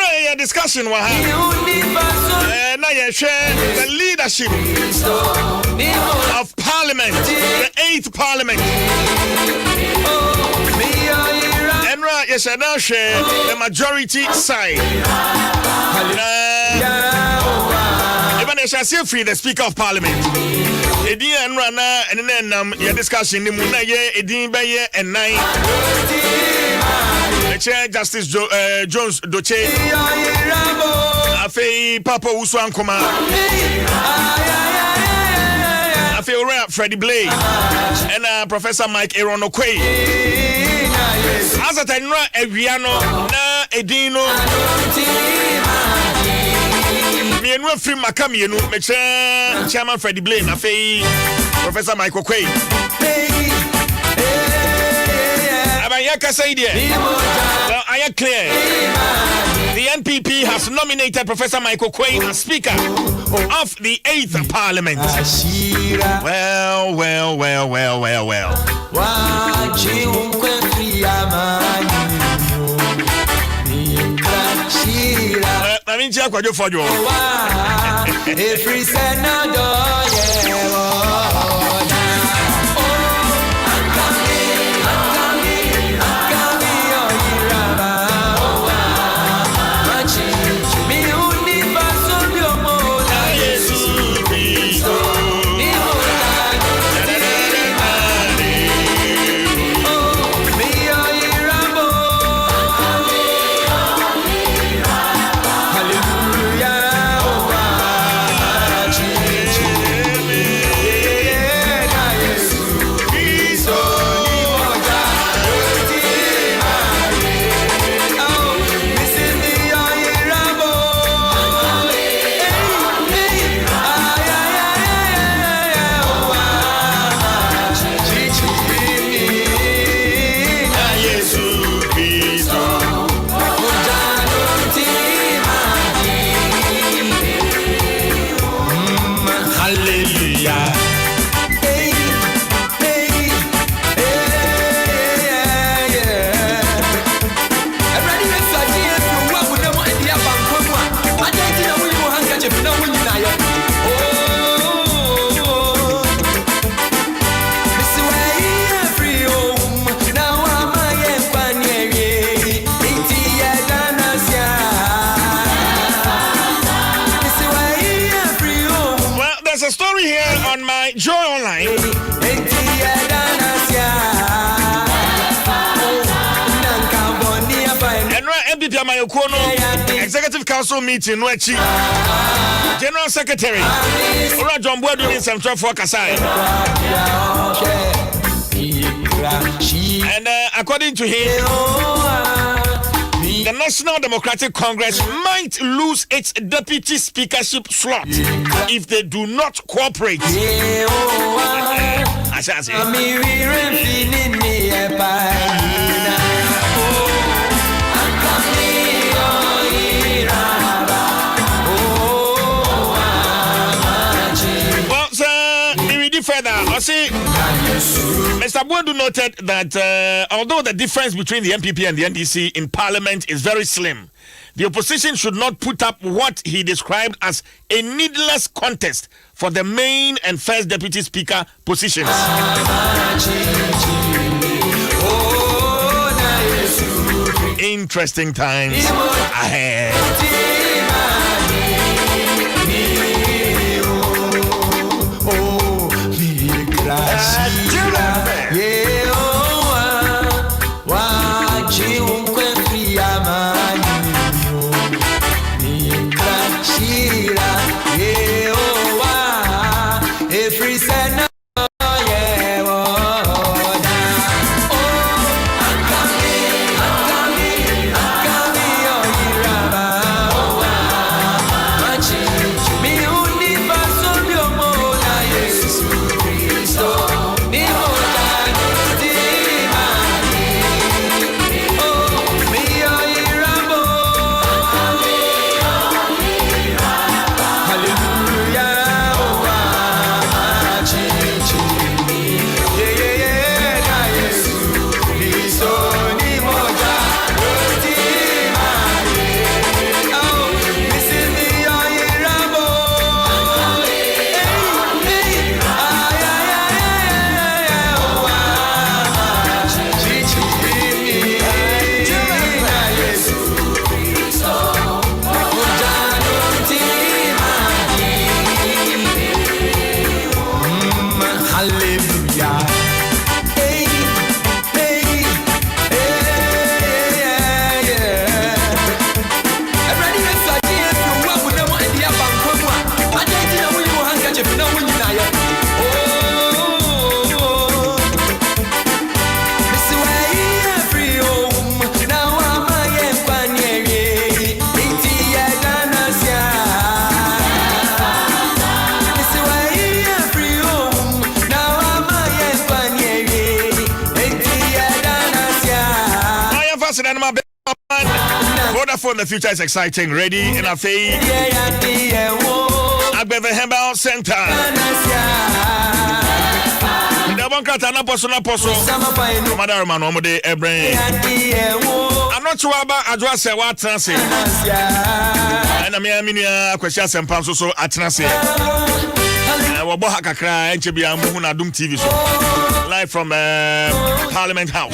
a discussion now you share the leadership of Parliament, the 8th Parliament. And you should now share the majority side. Even they shall still free the Speaker of Parliament. Edi and Rana and then your discussion the Muna ye Edi Baye and Nine. The Chair Justice Jones Doche. Afe Papa Uswan Kuma. Afe Ora Freddie Blade and Professor Mike Aaron Okwe. As a tenra Eviano na Edino. Me and one free Macami, Chairman Freddie Blade, Afe Professor Mike Okwe. Well, I am clear. The NPP has nominated Professor Michael Quain as Speaker of the 8th Parliament. Well. I mean, Jack, what you for you? Every Executive Council meeting, General Secretary, Adom 106.3 for Kasai. And according to him, the National Democratic Congress might lose its deputy speakership slot if they do not cooperate. Further, Mr. Bwendu noted that although the difference between the NPP and the NDC in Parliament is very slim, the opposition should not put up what he described as a needless contest for the main and first deputy speaker positions. Interesting times ahead. Vodafone, the future is exciting. Ready in a fee. Agbeve Herbal Center. The one cat and a person. Madam Manomode Ebre. I'm not sure about address what transit. And I'm a question and Panso so at Transit. Wabohaka Kra and Chibia Muhuna Adom TV show. Live from Parliament House.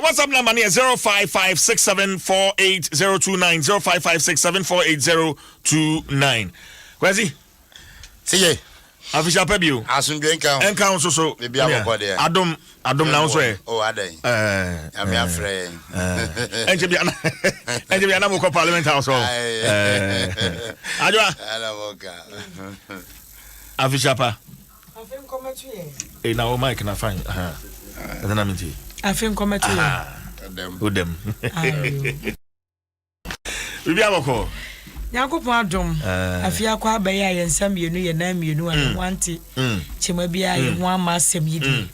WhatsApp number is 05567480029. 05567480029. Kwesi? See official pebble. Asundu enka so. Maybe I go there. Adom now so. Oh, adai. I'm your friend. Enje na mo ko Parliament House. Adwa. Hello, Oka. Official pa. Afem komatu e. Na o mic na fine. Na minti. Afem komatu e. Udem. Bibi aboko. Yakopon Adom afia kwa abaya ye nsam yenu ye na mienu an wanti chema bia ye ho amasem yidi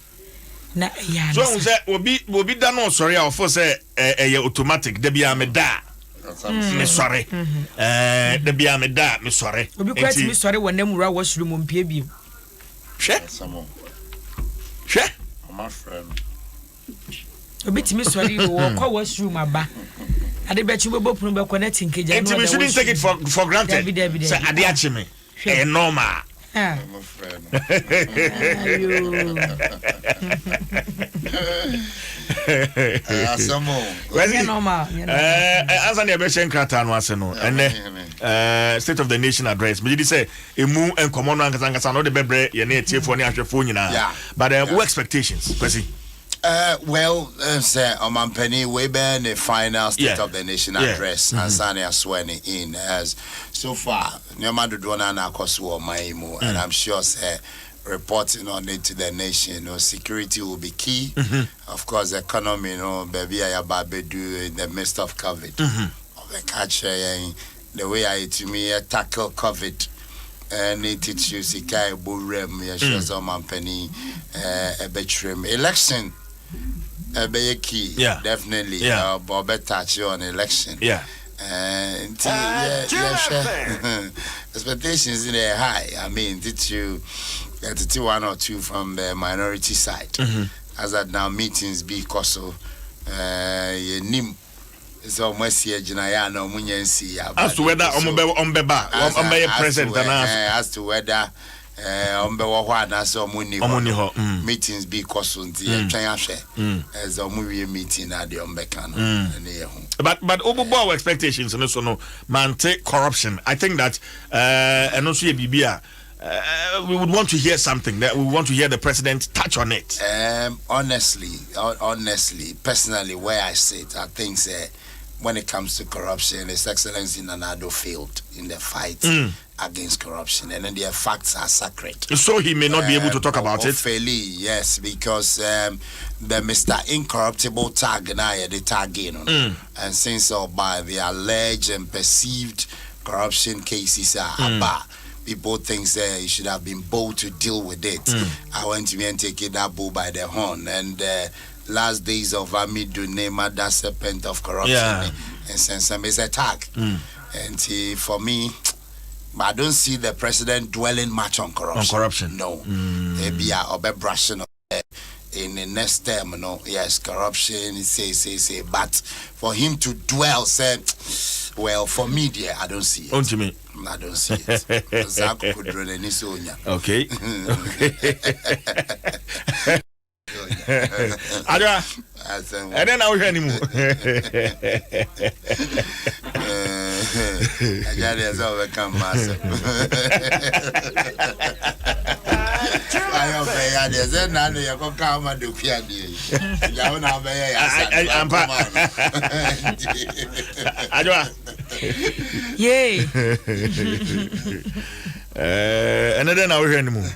na ya so say obi da no sorry a ofo say ye automatic da bia me da me sorry da bia me da me sorry obi kwati me sorry wona mura wasuru mo mpie bi hwe my friend obi timi sorry wo kwa wasuru maba ade be chimbo punu be connect nkeja no. We shouldn't take it for granted. Say ade achi me. Eh normal. My friend. Asamo. Where's normal? As an be shen krata no ase no. And State of the Nation address. But you say emu enkomo no ankasa no de bebre ye na etiefo ne ahwefo nyina. But what expectations? Kwesi? Well, say Omampeni we been the final State of the Nation address and Sania swearing in as so far. Nyamadu Dwana na kosu maimu and I'm sure say reporting on it to the nation. Security will be key. Of course, economy. Baby, I do in the midst of COVID. Of the catch the way I to me tackle COVID. Need to choose Ikai Burem. Yes, Omampeni a betrim election. Be key, definitely. But touch on election. Expectations in there high. I mean, did you get 1 or 2 from the minority side? As that now meetings be koso nim. So almost here Jinayana Munyansi. As to whether Ombeba present as to whether meetings be consulted as a movie meeting at the Ombekan. But overall expectations and also no man take corruption. I think that and also BBA we would want to hear something that we want to hear the president touch on it. Honestly, personally, where I sit, I think when it comes to corruption, His Excellency Nanado failed in the fight against corruption, and then their facts are sacred. So he may not be able to talk about it. Fairly, yes, because the Mr. Incorruptible tag now the tag in, and since by the alleged and perceived corruption cases are people think you should have been bold to deal with it. I went to me and take that bull by the horn, and last days of Amidu Nema, that serpent of corruption, and since some is a tag. And for me, I don't see the president dwelling much on corruption. No. Maybe I'll be brushing in the next term, yes, corruption, say, but for him to dwell, say, well, for media, I don't see it. I don't see it. Okay. Adwa. And then I'll hear anymore. I got it overcome myself. I Yay. And then I'll hear anymore.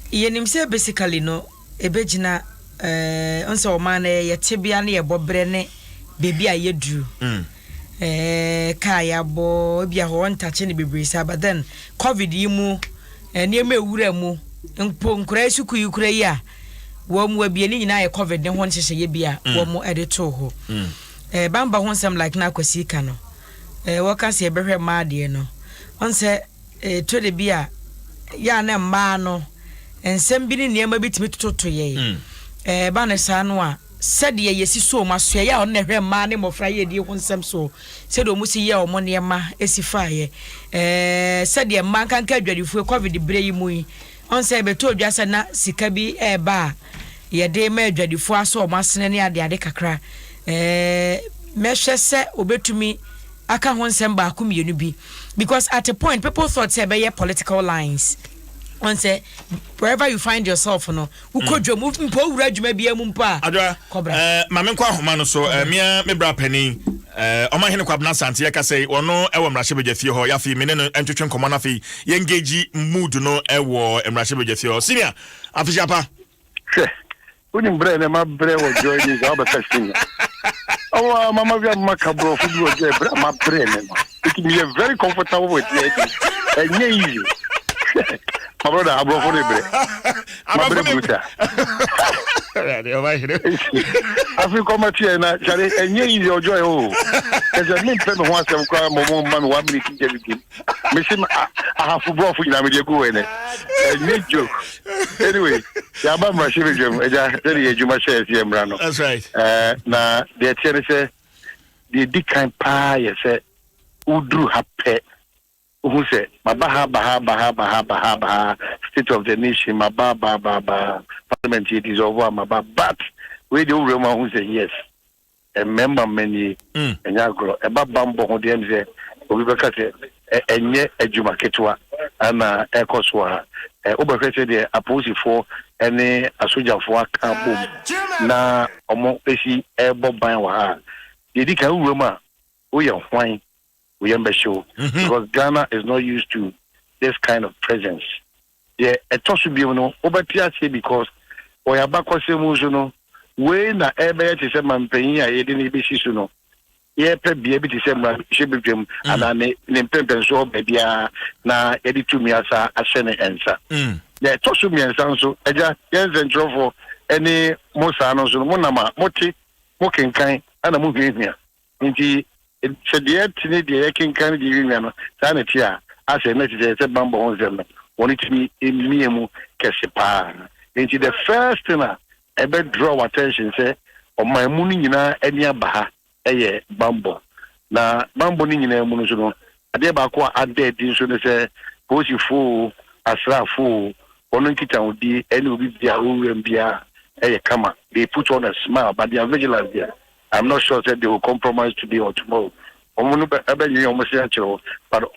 Yenim say basically no ebegina onse o man ye tebia na ye bobre ne baby a yedru kaya bo bia ho ntache ne bebresa but then covid yi mu niam ewura mu nkura suku yukura yi a wo mu abie ni nyina ye covid ne ho nhyehyɛ ye bia wo mu edito ho bamba ho nsɛm like na kwasi ka no wo ka se behwe ma de no on se to de bia ya na mma no nsɛm bi ne niam bi timi tototo ye ba ne sa no a said ye yesi so maso ya on hwe ma ne mofra ye die ho nsem so said o musi ye o mo ne ma esifa ye said ye man kan ka adwadifu covid bre yi mu yi on say beto odwasa na sika bi ba ye de ma adwadifu aso o masene ne ade kakra mehwe se obetumi aka ho nsem ba akomienu bi because at a point people thought say be political lines. On say wherever you find yourself no ukodwo mpo wura dwuma bia mu mpa mame kwa homa no so me bra pani oma hene kwabna sante ya ka say wono ewo mrahye begafie ho ya fi me ne entwetwe nkomo na fi ye engage mood no ewo mrahye begafie ho senior afisha pa uni mbre ne ma bre wo joy ni ga ba senior oh mama bia makabro fu do je bre ma bre ne it me very comfortable with it enye easy my brother, I'm going to be I feel come here now, Charlie, and you joy. Oh, as a mean pen once I'm crying, Mamma, 1 minute. Mission, I have to go for you. I'm go in it. A joke. Anyway, Yabba, my children, you must say, Rano. That's right. Now, the Chelsea, the decline pie, said, Udru happy. Who said, Baha, state of the nation, parliament is over, but we do remember who say yes. A member many, and Yagro, a babambo, who then say, we look at it, and yet a Jumaketwa, and a Ecoswa, Oberfeted, a posy for any a soldier for a boom. Now, among AC, a bob by wa. The Dika rumor, we are fine. We are sure because Ghana is not used to this kind of presence. Yeah, a toss to be no over say because we are back on no when na ebe to say man paying a didn't be no. Yeah, be able to say man should be and an pempen so baby na edit to me as a sene answer. Yeah, toss to me and sound so yes and for any Mosano so monama moti moking kind and a movie here. So the the king can give you sanity as a message a bamboo on them. Want it to be in Miamu Kesipa. Into the first thing I bet draw attention say on my mooning any baha a bamboo. Now bamboo in a mununo. A debaqua are dead in so they say, Posy fool, Asra fool, Onunkita would be any will be their own beer a kama. They put on a smile, but they are vigilant there. I'm not sure that they will compromise today or tomorrow. But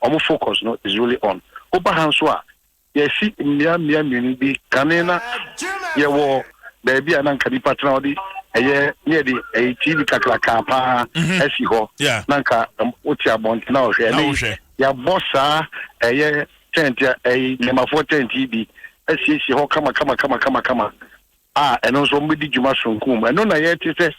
our focus no is really on. Opa Hanswa, yes, see, Mia be Canena, ye baby, and Uncle Patrodi, a year near the TV Caclacapa, as you go, Nanka, Utia Bont now, ya bossa, a year 10, a number 14 TV, as she come. And also, we did you mushroom kum, and no, yet it says.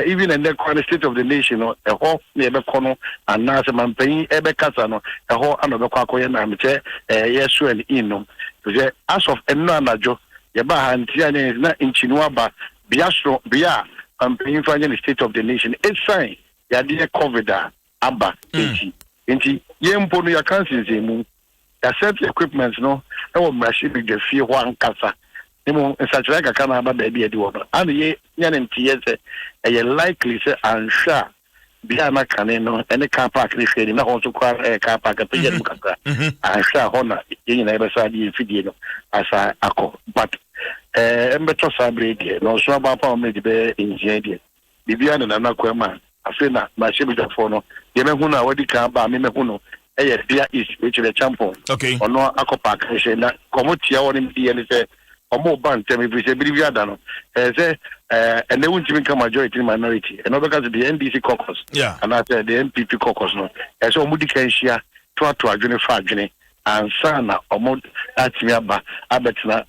Even in the current state of the nation, a whole never corner and now some paying Ebe Casano, a whole another Quacoyan amateur, yes, and in as of Enanajo, Yaba and Tiana is not in Chinuaba, Biastro, Bia, and paying for the state of the nation. It's fine, Yadia Covida, Abba, Inti, Yemponu, your council, accept equipment, no, I will machine the fear one casa. In such like a canaba baby a do and ye yan a likely say and sure be a canino any car park in also call a car park a pigeon and sure honor in ever side video as I acco but better celebrate no so about me to be in Jadia the beyond and Anaquema I feel that my ship is a phono Yemehuna what the car by Mimehuno a dear is which is a champion okay or no acco park Comotia or in the end or more band, tell me if we say Briviadano, and they won't even come majority minority. And because of the NDC caucus, and after the MPP caucus, no, as all Moody can share, to a journey, ansana omo atimi aba abetena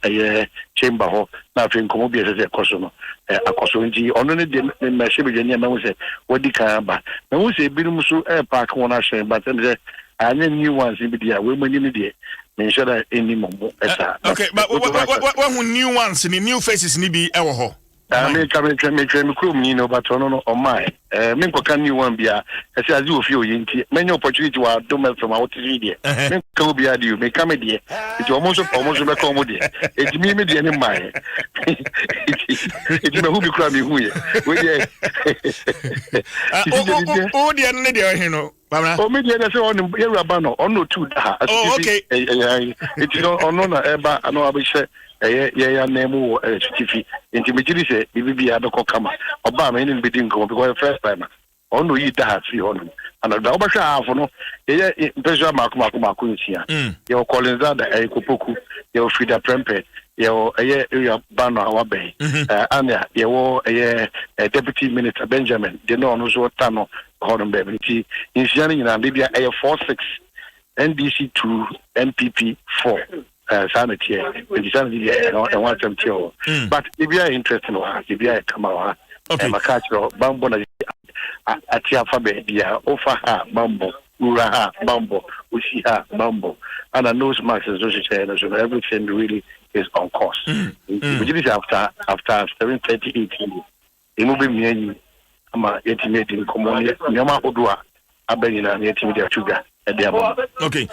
chamber ho na afi nkomo bi ese ekoso no akoso nji ono ne de me hye bedwani ma hu se wodi kan aba me hu se binum so park won ahye but say anya new ones bi dia we mani ne de me sure that any momo esa okay but what new ones ni new faces ni bi ewo ho me krom ni no but no on my me nkoka new one bia ese azi ofi oyenti many opportunity wa do me from out video me ko bia di me come die it almost be come die it me die ni mai it me hu bi kra me hu ye we die o die ne die he no bamra o me die na se on yeraba no on no two da okay it no na eba no abihye ya nemu chifi intimidiri se bibi abeko kama oba me ni bidi nko because first time on no yi da free on and da oba sha afo no ye pressure mako nsia ye kolinza da kopoku ye frida prempe ye bano awabe anya ye wo deputy minister Benjamin de no no so tano hono be nti nsia ni nyina bibia 46 NDC 2 MPP 4 sanity and sanity and want them to but if you are interested if you are come out makachro bambo na atia fabe dia ofa bambo ura bambo ushi bambo and I know marks as so everything really is on course which is after 7:30 imubi mieni ama yetimedi nkomo nyama odua abenina yetimedi atuga. Okay.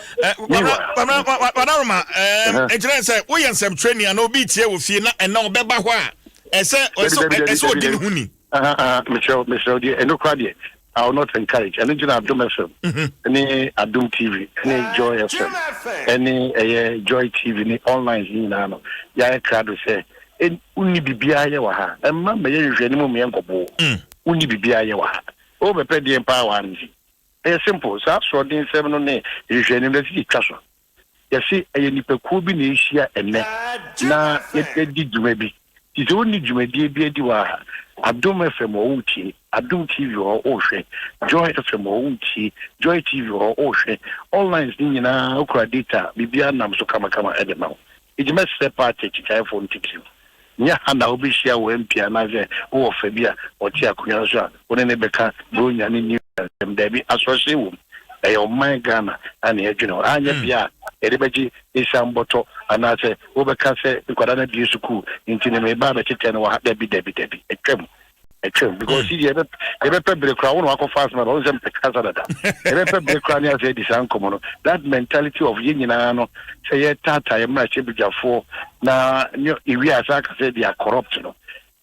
Panorama, say we Nsem training and obi tie wo fie na na obeba ho a ese odin huni. Michelle, no crowd. I will not encourage any Adom FM, any Adom TV, any Joy FM, any Joy TV, any online in ya crowd say uni bibia ye wa ha. Emma me ye hwani mu me enkobo. Uni bibia ye wa ha. O be pedi empower anji. It's simple. So Dwaso Nsem no ne hwehwani na si twaso. Ya si nipaku bi na ehia enne na yedi dwuma bi. Ti so ni dwumadi bi adi wa Adom FM o uti, Adom TV o hwe, Joy FM o uti, Joy TV o hwe. Online ni nyina okura data bibia nam so kama edema. Ejima step party chikai phone tikiu. Nya na obi hia wo mpia na ze wo fa bia o ti akunya so a wo ne beka bro nya ni dem dabi asose wo o my Ghana and edwino anya bia erebeji isamboto anase wo beka se kwada na bi suku intine me ba be tete no wa dabi etwem because see ebe pebre kra won akọ fast man on sem pekasa dada ebe pebre kra ni ase di san komo no that mentality of yinyina no say ye tata ye mra chebijafo na iwi asa ka say they are corrupt no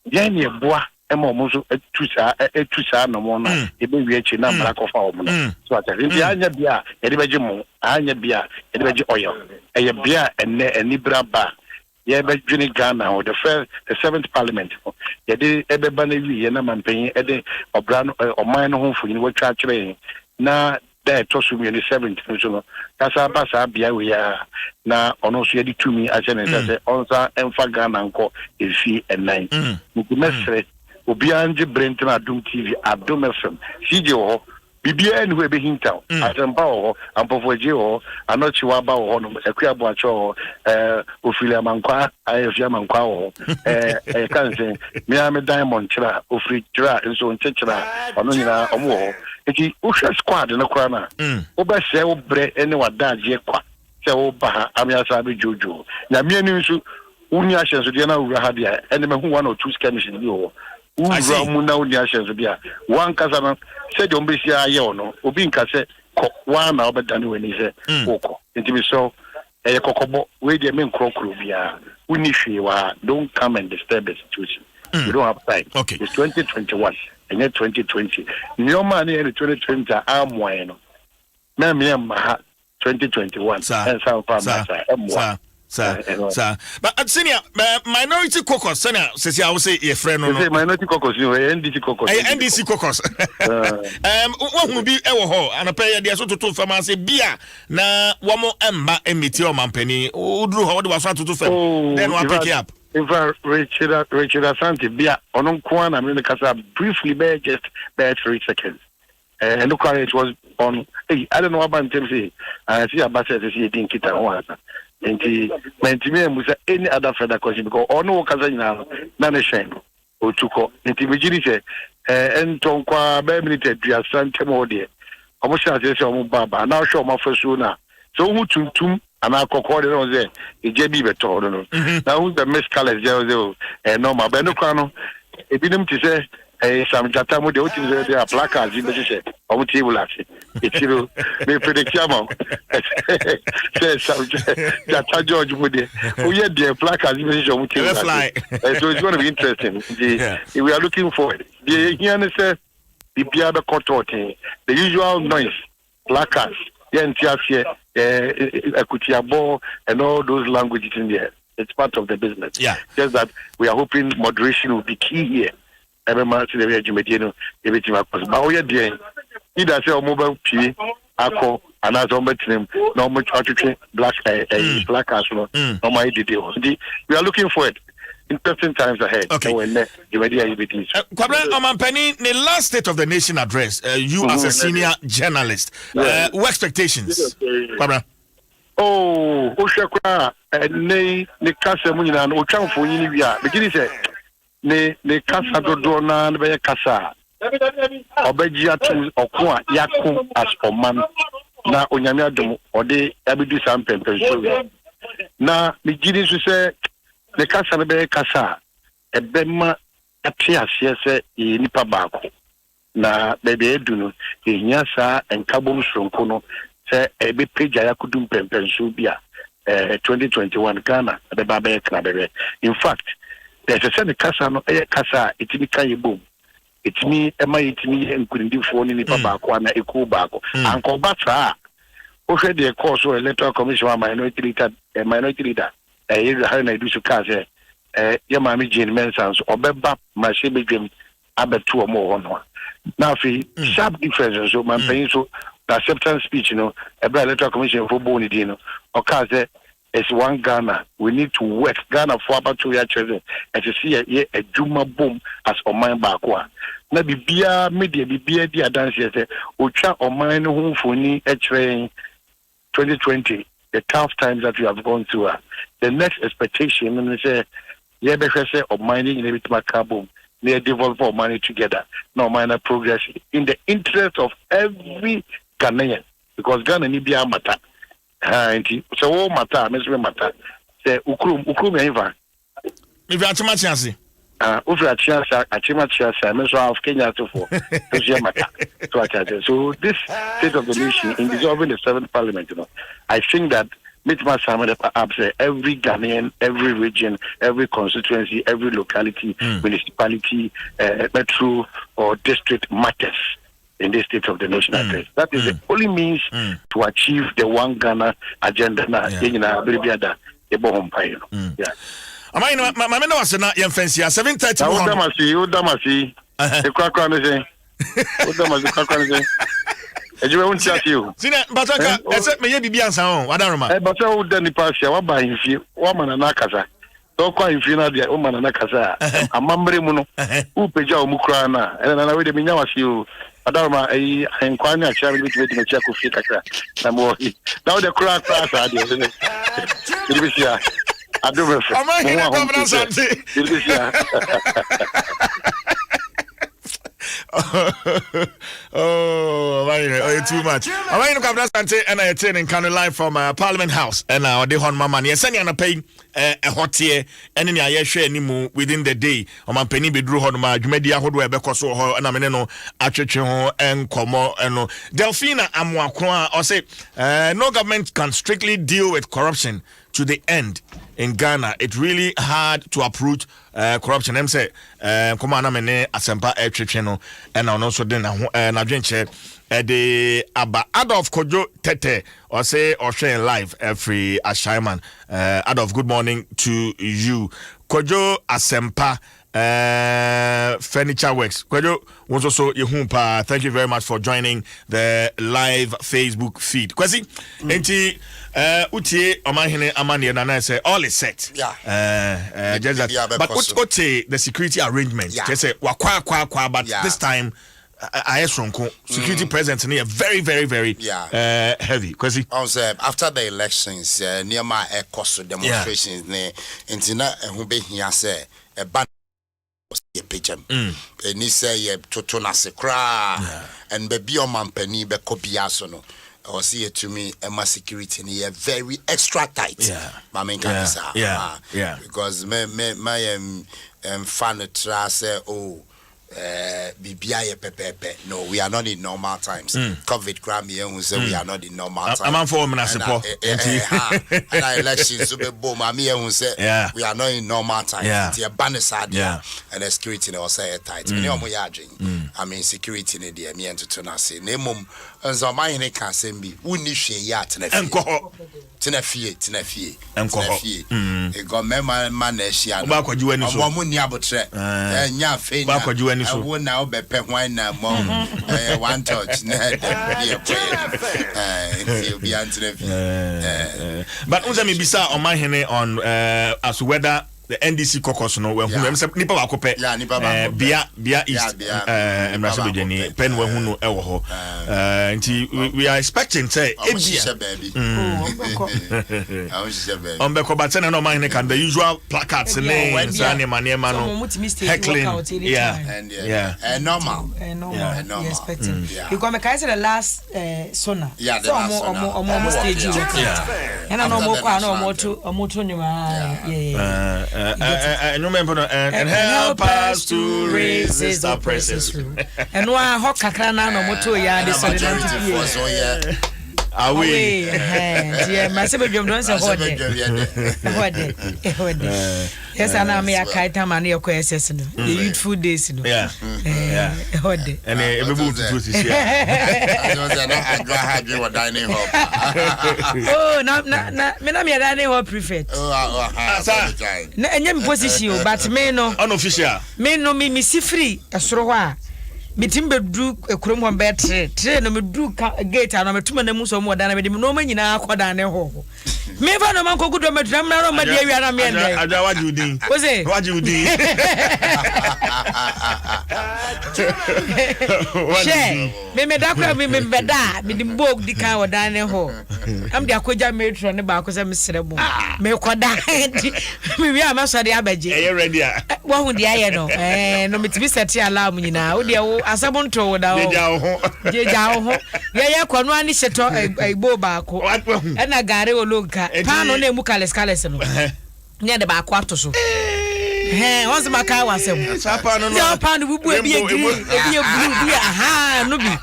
ye ne boa emo mo so etusa no mo na ebe wi echi na mra kofa o mo no so ata ndi anya bia ye de beji mo anya bia ye de beji oyo eye bia eni braba ye be juni Ghana or the 7th parliament ye de ebeba na wi ye na mampanyin e de obra no oman no ho mfuni watwa kire na da to so mi 7th so no kasa basa bia we ya na ono so ye di tumi agene say onza emfa Ghana nko efi enan muku mesre obi anje brent na Adom TV Adom FM CJ ho bibia ni we be hintaw atempa ho ampofoje ho anochi wa ba ho no ekuabo acho ofili amankwa ayefia amankwa ho kanse me am diamond chira ofili chira nso nchechira ono nyina omo ho eti uhwe squad no kra na oba se wo bre ene wadaje kwa se wo ba amiasa be jojo na me ni nso uni ahyenso de na wura ha dia ene me hu 1 or 2 skirmishes bi ho ura mu na uni ahyenso bia wan kasa na said on bisi aye ono obi nka se wa na obedane weni se woko ntimi so kokobo we dey men krokro bia uni hwe wa don't come and disturb the situation you don't have time okay. It's 2021 and 2020 nyoma na 2020 amwa no na me ma 2021 and some farm Sir. But senior minority caucus, senior, says I will say your friend no. Minority caucus, NDC caucus. NDC caucus. What will be our hall and a pair there so to pharmacy beer na wamo emba emiti o mampeni. Udru how was to do then one pick up. In fact, Richard Asante beer on Kwan, I mean the casa briefly just 3 seconds. And look how it was on. Hey, I don't know about them say. I see a basis is eating kita one. And the any other further question because all no Kazana, Nanashan, or Chuko, and the and Tonkwa, Bemilite, San Temodi. Almost as I say, Baba, now show my first sooner. So who tum and I called it on there, a JB Betor. Now who's the Miss Calais, and no, my Benocano, a bidum to say. Some Jatamu, the Otis, they are placards in the shed. I would table actually. It's you, may predict Yamo. Says some Jata George Woody. Oh, yeah, dear placards in the shed. So it's going to be interesting. We are looking forward. The Yana says the Piada Cotorte, the usual noise, placards, Yantiasia, Akutiabo, and all those languages in there. It's part of the business. Yeah. Just that we are hoping moderation will be key here. Every month in the Jumedino, everything happens. But we are doing either say mobile P, Ako, and as on between no much article black castle, no my details. We are looking for it. Interesting times ahead. Okay. When Kwabra Omampeni, the last State of the Nation address, you as a senior journalist, what expectations? Kwabra? Oh, Oshakra, ne Casa Munina, no chance for India. Beginning say. Ne kasa dodo na be kasa obejia tu okwa yakun as oman na onyame adom ode abidu sampempe so na migiri so se ne kasa na be kasa ebema ate ase se nipa baako na bebe edu no ehia sa enkabom sonko no se ebe peja yakudum pempe so bia 2021 Ghana be ba be kra bebe. In fact there's a certain casa no casa itimi kan boom itimi ema itimi nkundifo ni nipa baako na eku baako anko bata o hwe de course electoral commission wa minority leader is how na do so case ya mami Jane Mensah so obeba machine bedwem abeto omo ho no na fi sharp difference so man pay so the acceptance speech no electoral commission for boni di no o case it's one Ghana. We need to work Ghana for about 2 years children and to see a Juma boom as on my backwa. Na bibia media bibia di dance say ocha on mine home for ni a train 2020 the tough times that we have gone through. The next expectation and say yeah be say on mining in a bit boom. They develop our money together. No minor progress in the interest of every Ghanaian because Ghana ni bia matter. So matter, Mr. Matter. Say ukrum eva. If you are too much chance. Over a chance, Mr. of Kenya to for. So this state of the nation in dissolving the 7th parliament, I think that every Ghanaian, every region, every constituency, every locality, municipality, metro or district matters in this state of the nation address. That is the only means to achieve the one Ghana agenda. Yeah. Am I no my man was na yem fancy 7:30. Udamasi. The kwakwa no say. Udamasi kwakwa no say. Ejiwe won tia you. Sina bataka ese me ye bibia nsan ho wadaroma. Bata wo da ni pass ya wa ba himfie. Wa mana na kasa. So kwa himfie na dia o mana na kasa. Amambre mu no. U peja o mu kra na. Na we de minya wasi o. Adaroma ai enkwanya acha bi bitwe de chia ko fie kakra. Na mo. Na wo de kra sa dia. Bibisia. Adom FM. Am I here governor Sante? Oh, too much. I'm in Governor Sante and I attend in Kano live from Parliament House. And now they on my money. Yes, and you're paying a hot year and then I share any more within the day. On my penny be drew on my media hold where because and I'm in no Achecho and Como and Delphina Amwakwa or say no government can strictly deal with corruption to the end in Ghana. It's really hard to uproot corruption. I'm say come on amene asempa channel and also then na dwenche the aba Adolf Kojo Tete or say or share live every Ashaiman. Adolf, good morning to you. Kojo Asempa Furniture Works. Kojo was also Yehumpa. Thank you very much for joining the live Facebook feed. Kwesi enti utie omahene amane na say all is set. Yeah. Just that, but utie the security arrangement. Just say wakwa but this time security presence near very heavy because after the elections near my cost demonstrations into who be here say a ban ye pichem and he say ye totona se cra and baby on mampani be kopiaso no or see it to me my security near very extra tight my main because my fan tra say BBI pepe. No, we are not in normal times. COVID Grammy who say we are not in normal times. I'm for municipal. And elections so be boom. Mami who say we are not in normal times. It's a banner sad. And the security was say tight. I mean security in the me and to turn us. Nemum and so my ne can say be. Uni she ya tenafie. E go me man shia. Ba kwaju ani so. Omo ni abotre. Nya fe na. Ba kwaju ani so. Wo na obepe hwan na mom. One touch na dey play. Be antenafie. But unza me bisa on my hene on as whether the NDC caucus no we hu nipa ba kope bia east emraso bejani pen we hu no e wo ho we are expecting say on be ko batena no man can the usual placards names and manema no heckling and normal expecting because me kai say the last sona so omo stage and no mo kwa no omo to nyuma and help us to resist our presence. And why hot kakra na no moto ya de so away yeah massive jom don say hode yes ana me akaita man ye ko SS no the youthful days no hode and e be move to this year I don't say na agwa hage wa dining hall oh na me dining hall prefect na enyem position but me no unofficial me no me si free esoro ho a mitim bedru ekurom ho be tre no medru gate ano metuma na mu so mo dana me de no ma nyina akoda ne ho me fa no man ko gudo medram na ro ma de awia na me ndai aja wajudi oze wajudi she me dakwa me beda me dim bog di kan woda ne ho am de akoja metro ne ba ko se me serebo me koda me wi am so de abaje e ready a wo hu de aye no no mitimi set alarm nyina wo de wo asabonto wo da wo jeja ho ye kwanu ani sheto aibo ba ko e na gare wo lonka pa no na emu kales no nya de ba ko ato so once maka wasem sapa no bubu ebi blue bi aha no bi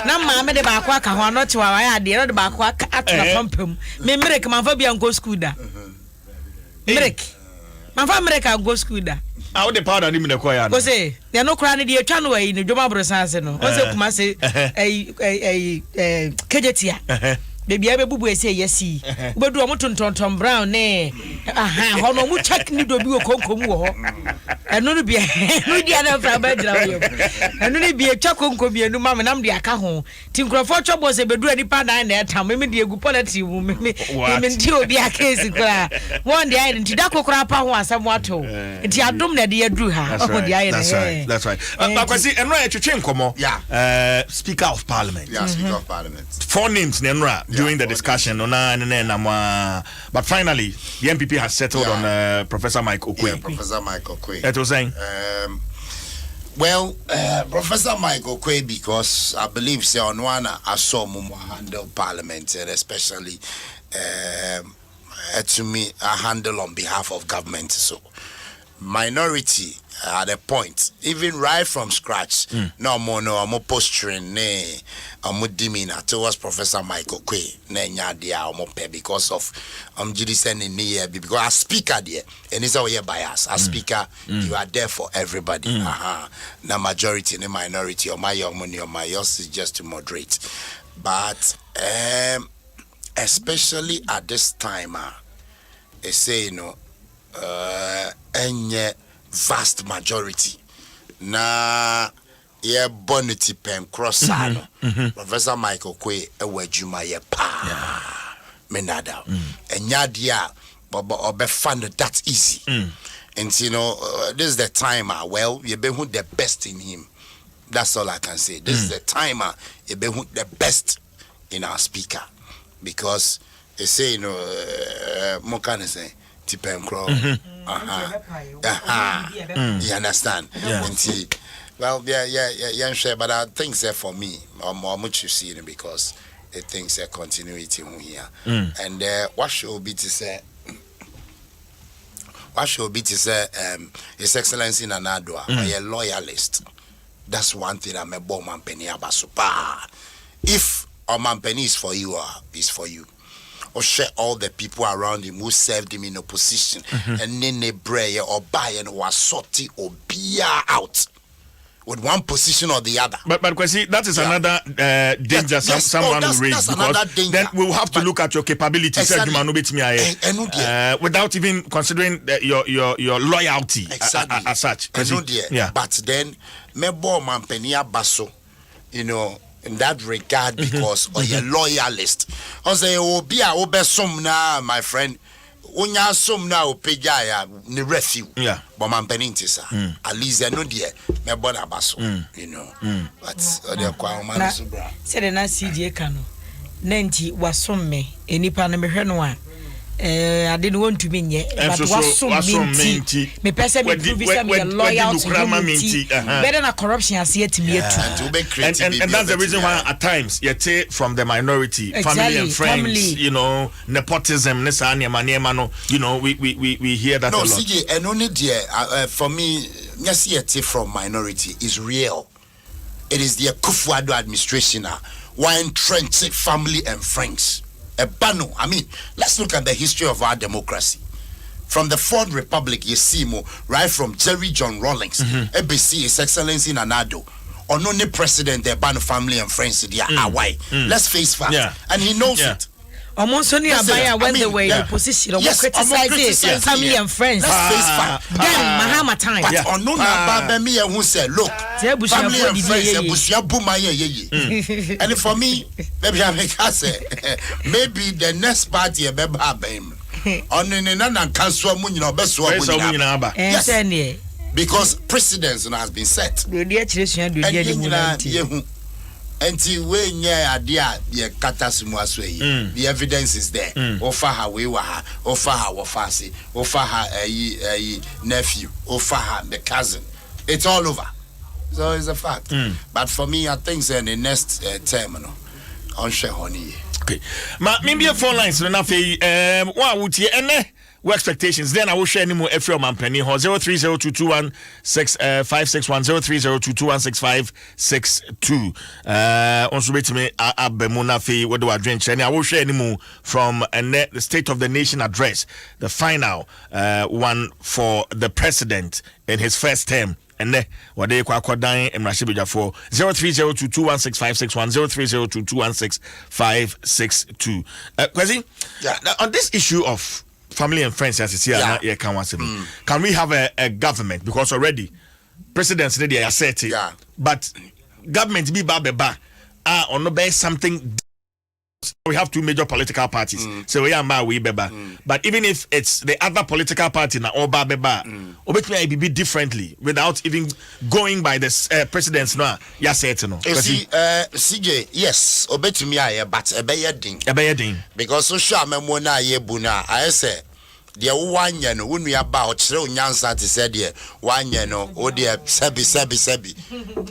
na ma me de ba ko aka ho no chewa wa ya de no de ba ko ato na pampam me mrek man fa bia go school da mrek man fa mrek go school da how the powder ni me ko ya no go say they no kra ni de twa no yi ni dwoma brosanse no o se kuma se kejetia baby abe bubu ese yesi obedu omo tonton brown ne aha ho no mu check ni do bi okonkom wo ho eno no bia no dia na fra ba dira wo eno ni bia twa konkom bi enu ma me nam de aka ho ti nkrofo twobo se bedu ani pa dan na etam me de egu politics mu me ndi obi aka esi kra won de ayi nti da kokora pa ho asem wato nti adom na de aduru ha ho de ayi that's right akwasi eno e twetwe nkomo speaker of parliament speaker of parliament four names ne enra during the discussion but finally the MPP has settled on Professor Mike Okwe. Professor Mike Okwe. That was saying Professor Mike Okwe, because I believe say on one I saw Mumu handle parliament and especially to me a handle on behalf of government, so minority at a point, even right from scratch, no more posturing, demeanor towards Professor Michael Kwe, because of Judiciary because as speaker there, and it's all here bias. As speaker, you are there for everybody. The majority and the minority, or my young money, or my yours is just to moderate. But especially at this time, they say, any vast majority na ye bonity pen cross Professor Michael Kwe ewajuma ye pa menada enya dia obe fund that easy and this is the time well you be who the best in him That's all I can say. This is the time the best in our speaker, because they say, you know, Mokane say, Tipenkro. You understand? Yeah. Well, yeah, sure, but I think that for me, more much you see it, because the things are continuity here. And what should be to say? His Excellency Nanadwa, a loyalist. That's one thing I'm a bomb and penny abasupa. If a man penny is for you, is for you. Or share all the people around him who served him in opposition, and then they bray or buy and was sorty or be out with one position or the other. But Kwesi, that is another danger. Someone will raise, because then we'll have to look at your capabilities, exactly. Without even considering your loyalty, exactly. As such. Yeah. But then, mebo mampenia baso, you know, in that regard, because or you're loyalist. I say, oh, be a obesom na, my friend. Unya som na opejaya ni refuge. Yeah. But man penintisa. At least I know dear me bona baso. You know. But the kwa man so bra. Said na CJ kano. Nenti wasom me enipa na mehwe no a I didn't want to be here, but wasom minti. Me person me prove some loyal to humanity. Better than corruption as yet to me too. And that's the reason why at times you take from the minority, family and friends, you know, nepotism, you know, we hear that a lot. No, see, and only dear, for me, yes, yet from minority is real. It is the Kufuado administration, why entrench family and friends. Bano. I mean, let's look at the history of our democracy. From the Fourth Republic, you see more, right from Jerry John Rawlings, ABC, His Excellency Nanado, or no president, the Bano family and friends, they are why. Let's face facts. Yeah. And he knows it. Almost only Abaya when they were in the position of criticizing family and friends. Let's face facts. Then Mahama time. But on no Babemia who said, look, family and friends, and for me, maybe I make us say, maybe the next party a bebabem. On an council, yes, because precedence has been set. Until when the evidence is there. Offer her we were her, offer her wafasi, offer her a nephew, offer her the cousin. It's all over. So it's a fact. But for me, I think in the next terminal on share honey. Okay. Maybe a phone lines no what would you what expectations? Then I will share any more every month. 0302216561 0302216562. Also wait me abemuna fe what do I drink? I will share any more from the State of the Nation address, the final one for the president in his first term. And then what they call dying and Rashid for 0302216561 0302216562. Kwesi, on this issue of family and friends, as you see, can we have a government? Because already presidents they are set, but government be ba or no be something. We have two major political parties, so we are beba. But even if it's the other political party na oba beba, obetumi be differently without even going by the presidents no. Ya set no. You see, CJ, yes, obetumi aye, but ebeyedin. Because so sure memo na ye buna, I say. The one year no when we about nyansa to say there 1 year no o there sebi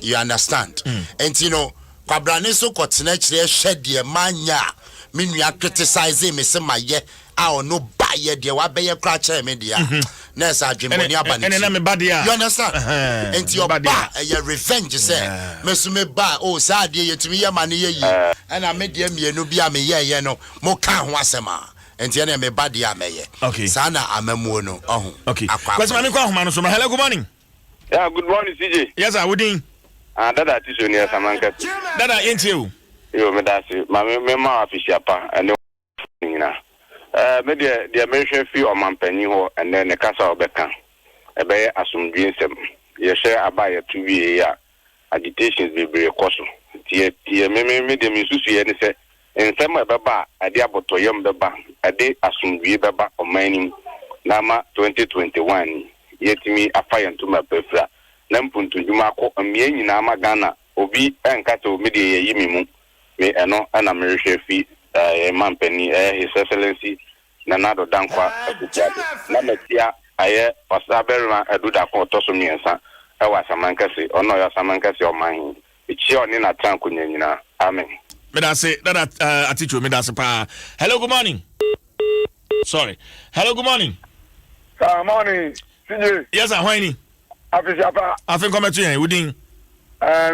you understand and you know kwabrane so kotena kire hwe de manya me nua criticize me se maye a no ba ye de wa be ye kra kire me dia na sa adwemoni abani and na me ba dia you understand and your ba your revenge say me so me ba o sa de yetumi ye mane ye yi and na me de mienu bia me ye no mo ka ho asema. And the enemy body ameye. Okay. Sana amemuono. Oh. Okay. Because mani kwa humano so hello, good morning. Yeah, good morning, CJ. Yes, I would in. Dada tisho ni Samanka. Dada into you. Yo, me dasi. Me ma official pa and na. Me the American fee or mampeni ho and then the casa obeka. Ebe Adom 106.3. Ye share abaya 2 year agitations be very costly. Tie me de misusu ye ne se in some baba ade aboto yam baba ade asumdue baba omanim nama 2021 yetimi afaya ntuma pefra na mpuntu dwuma ko amie nyina ma Ghana obi enkata o media ye yimi mu me eno ana me rehwe fi mampani His Excellency Nanado Dankwa na metia aye wasaberma eduda ko toso miensa e wasamankase ono ya samankase o man ichi oni na tanko nyina amen me da say that aticho me da say pa hello good morning sorry hello good morning morning CJ yes I whiny Afisiapa afin come to you within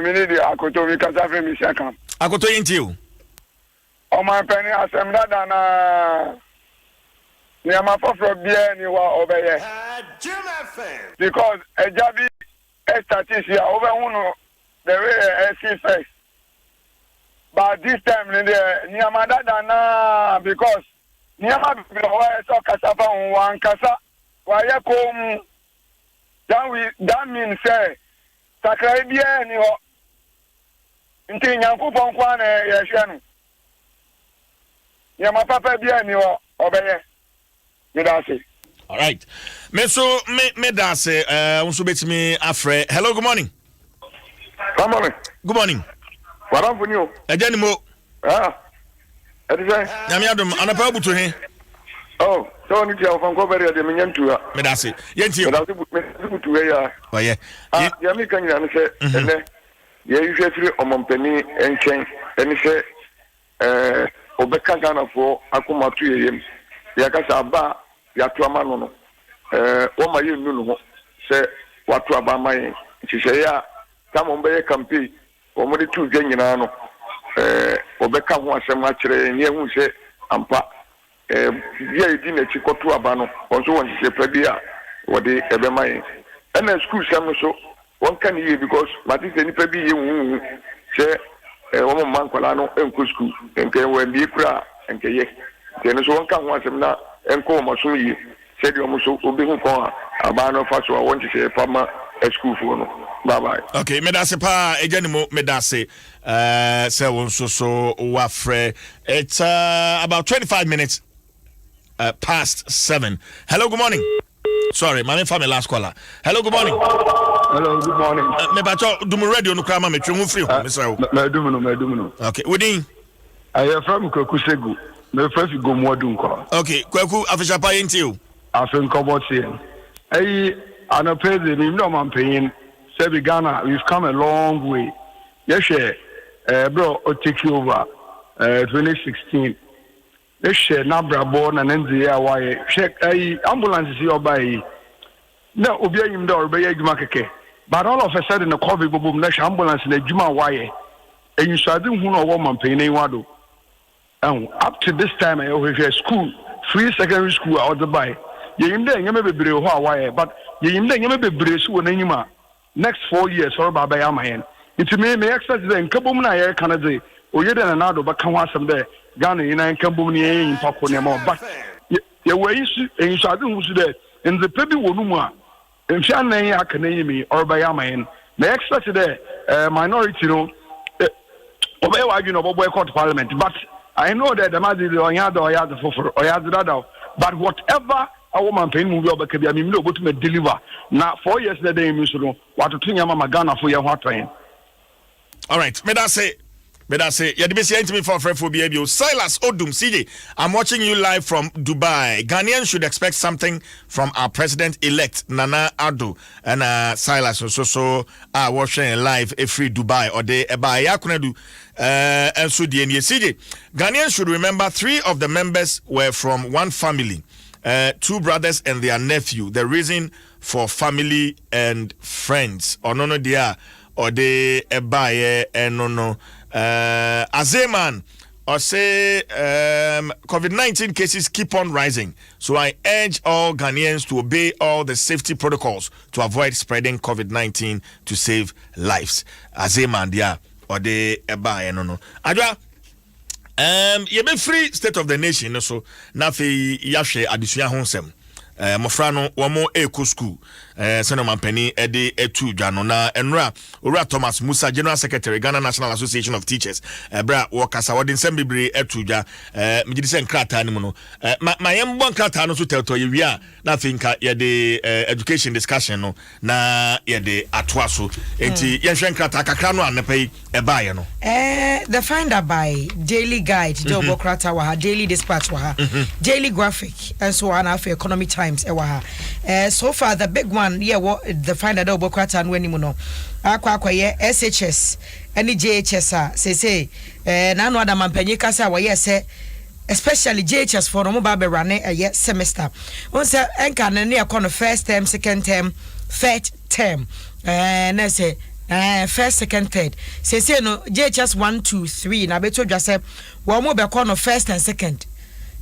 me need akoto mi kasa fe mi shakam akoto yinti o my penny asem dada na ni ama foforo bia ni wa obeye because ejabi estatistia over hunu the way see first but this time ni ama dada na because ni ama bi wa so kasa fa wan kasa wa ye kom that means say sakrai bia ni ho nti nyankopon kwa na ye hwe no Yama papa bia ni wo obeye. Me da say. All right. Me so me da say unso betimi afre. Hello, good morning. Good morning. Good morning. Waram funi o. Ejani mo. Edi say. Nyame adom anapa butu he. Oh, so ni dia ofan ko bere de me nyantua. Me da say. Yenti o. Me da say butu we ya. Oh yeah. Ya mi kan nyina say ene. Ye yhwe firi omompani enchen. Eni say obeka Ghana for akomatu yem yakasa aba yatu amano no wo ma ye nunu ho se watu aba man hihye ya tamo mbe campaign wo mo de tu dwa nyina no obeka ho asem akire ne hu se ampa bia edi na chi kotu aba no wonso won hihye pa bia wo de ebe man na school sam so won kan ye because matise ni pa bi ye hu se woman man kwala no enko school enke we bi kura enke ye tene so won kan ho asem na enko mo so yi se di omo so obi hu kon aba no fa so won ti se fama school fo no bye bye okay me da se pa ejani mo me da se say won so wa frɛ it's about 25 minutes past 7. Hello, good morning. Sorry, my family last caller. Hello, good morning. Hello, good morning. Me bacho do mo radio no krama me twe free ho me say o. Me do no. Okay, within I am from Kwakusegu. Me first go mo do nko. okay, Kwaku afisha pa yenti o. Afen ko botie. Anapeze ni no man paying. Say Ghana, we've come a long way. Yes, bro, o take you over 2016. Share nabra born and NZA why check ambulance is your by no obey him door by Makeke. But all of a sudden the COVID boom nash ambulance in the Juma why and you saw them who know woman paying a wado. And up to this time I always school, free secondary school out the buy. You in there you may be brave why but you in there you may be brave when anima next 4 years or by Amayan. It may expect then Kabumna Canada or you then another but come some there. Ghana in Kambuni in Pakonemo, but your ways in Shadun was there in the Pebi Wonuma, in Shanay Academy or by Amayan. May expect there minority no obey you know boycott parliament, but I know that the Mazzi or Yada or Yada for or Yada, but whatever a woman paying movie over Kabi, no go to deliver. Now 4 years the day, Musuno, what to think Yama Ghana for your hot train. All right, may I say. But I say, you're the best to me for BABO. Silas Odum, CJ, I'm watching you live from Dubai. Ghanaians should expect something from our president-elect, Nana Addo. And Silas also watching live a free Dubai or they by Yakunadu and so the CJ. Ghanaians should remember 3 of the members were from one family, 2 brothers and their nephew. The reason for family and friends. Or no, they are, or they buy and no. Azeman or say COVID-19 cases keep on rising, so I urge all Ghanaians to obey all the safety protocols to avoid spreading COVID-19 to save lives. Azeman dia or de eba no adwa you be free state of the nation so na fe yahwe adesua ho nsem mofra no wo mo eko school seno mampani ede etu dwa no na enra owura Thomas Musa General Secretary Ghana National Association of Teachers bra wokasa wode nsem bebre etu dwa mejidi se nkrata ni mu no ma yembo nkrata no so teto ye wi a na finka ye de education discussion no na ye de atoa so enti ye hwe nkrata kakra no anepai e no the finder by daily guide the Obokrata wa daily dispatch wa daily graphic and so on after Economic Times so far the big one what the finder the Obokrata and when no akwa ye SHS any JHS say na no ada mampanyi kasa wa ye say especially JHS for no ba be run a semester on say enka na ne e first term second term third term na say first second third say no JHS 1 2 3 na beto dwa say wo mo be no first and second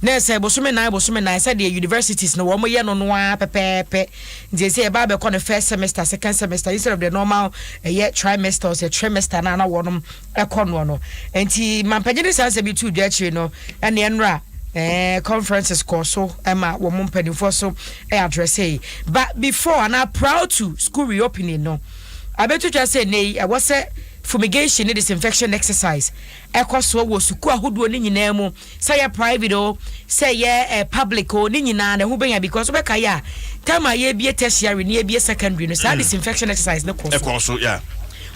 na say bosume na say the universities no wo mo ye no no a pepepe nje say ba be no first semester second semester instead of the normal trimester or trimester na wonom no enti mampagye dey say be two dwa chire no ene enra conferences course so ema wo mo mpanifo so address but before and I'm proud to school reopening no I bet you just say nay I was say fumigation disinfection exercise ekoso wo suku ahodo ni nyina mu say ya private o say ya public o ni nyina na hu benya because we kai a time ya bie tertiary ni bie secondary no say disinfection exercise no course ekoso yeah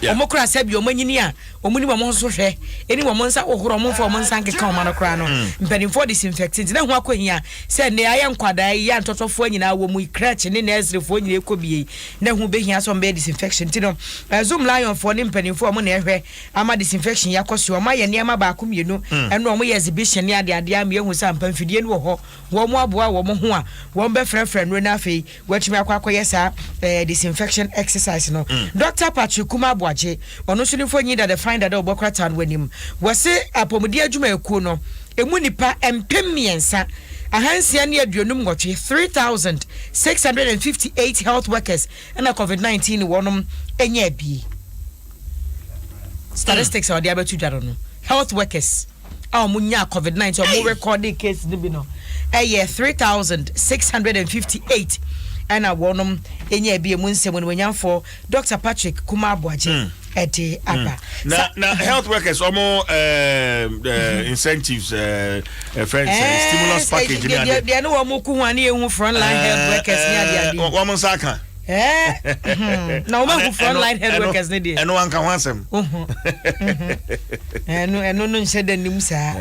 omokra sabi omanyini a omuni wo mo so hwe eni wo mo nsa ohoro mo fo mo nsa nkeka o ma no kra no mpanimfo disinfectant na hu akohia se ne aye nkwada ya ntotofo nyina wo mu crutch ne na ezrefo nyina ekobie na hu behia so mbe disinfection ti no zoom lion fo ne mpanimfo mo na ehwe ama disinfection yakoso o ma ye ne ama ba akomienu eno o mo ye exhibition ne ade am ye hu sa mpamfidie no ho wo mo aboa wo mo ho a wo be frefre no na afei watumi akwakoye sa disinfection exercise no Dr. Patrick Kuma ono sunifo nyi da the finder da Obokrata wanim wose apomudi adwuma ekuo no emu nipa empemiensa ahansia ne aduonum ngotwe 3658 health workers and COVID-19 wonom enya bi statistics are there about you no health workers munya COVID-19 or more recorded case bi no 3658 and a wonum enya bi emu nsem no nyamfo Dr. Patrick Kuma ete apa na health workers omo incentives friends stimulus package ni ade de no wo mo ku hu ani ehu frontline health workers ni ade wo mo nsaka na wo ma frontline health workers ni de eno anka ho asem eno no nhyeda nim saa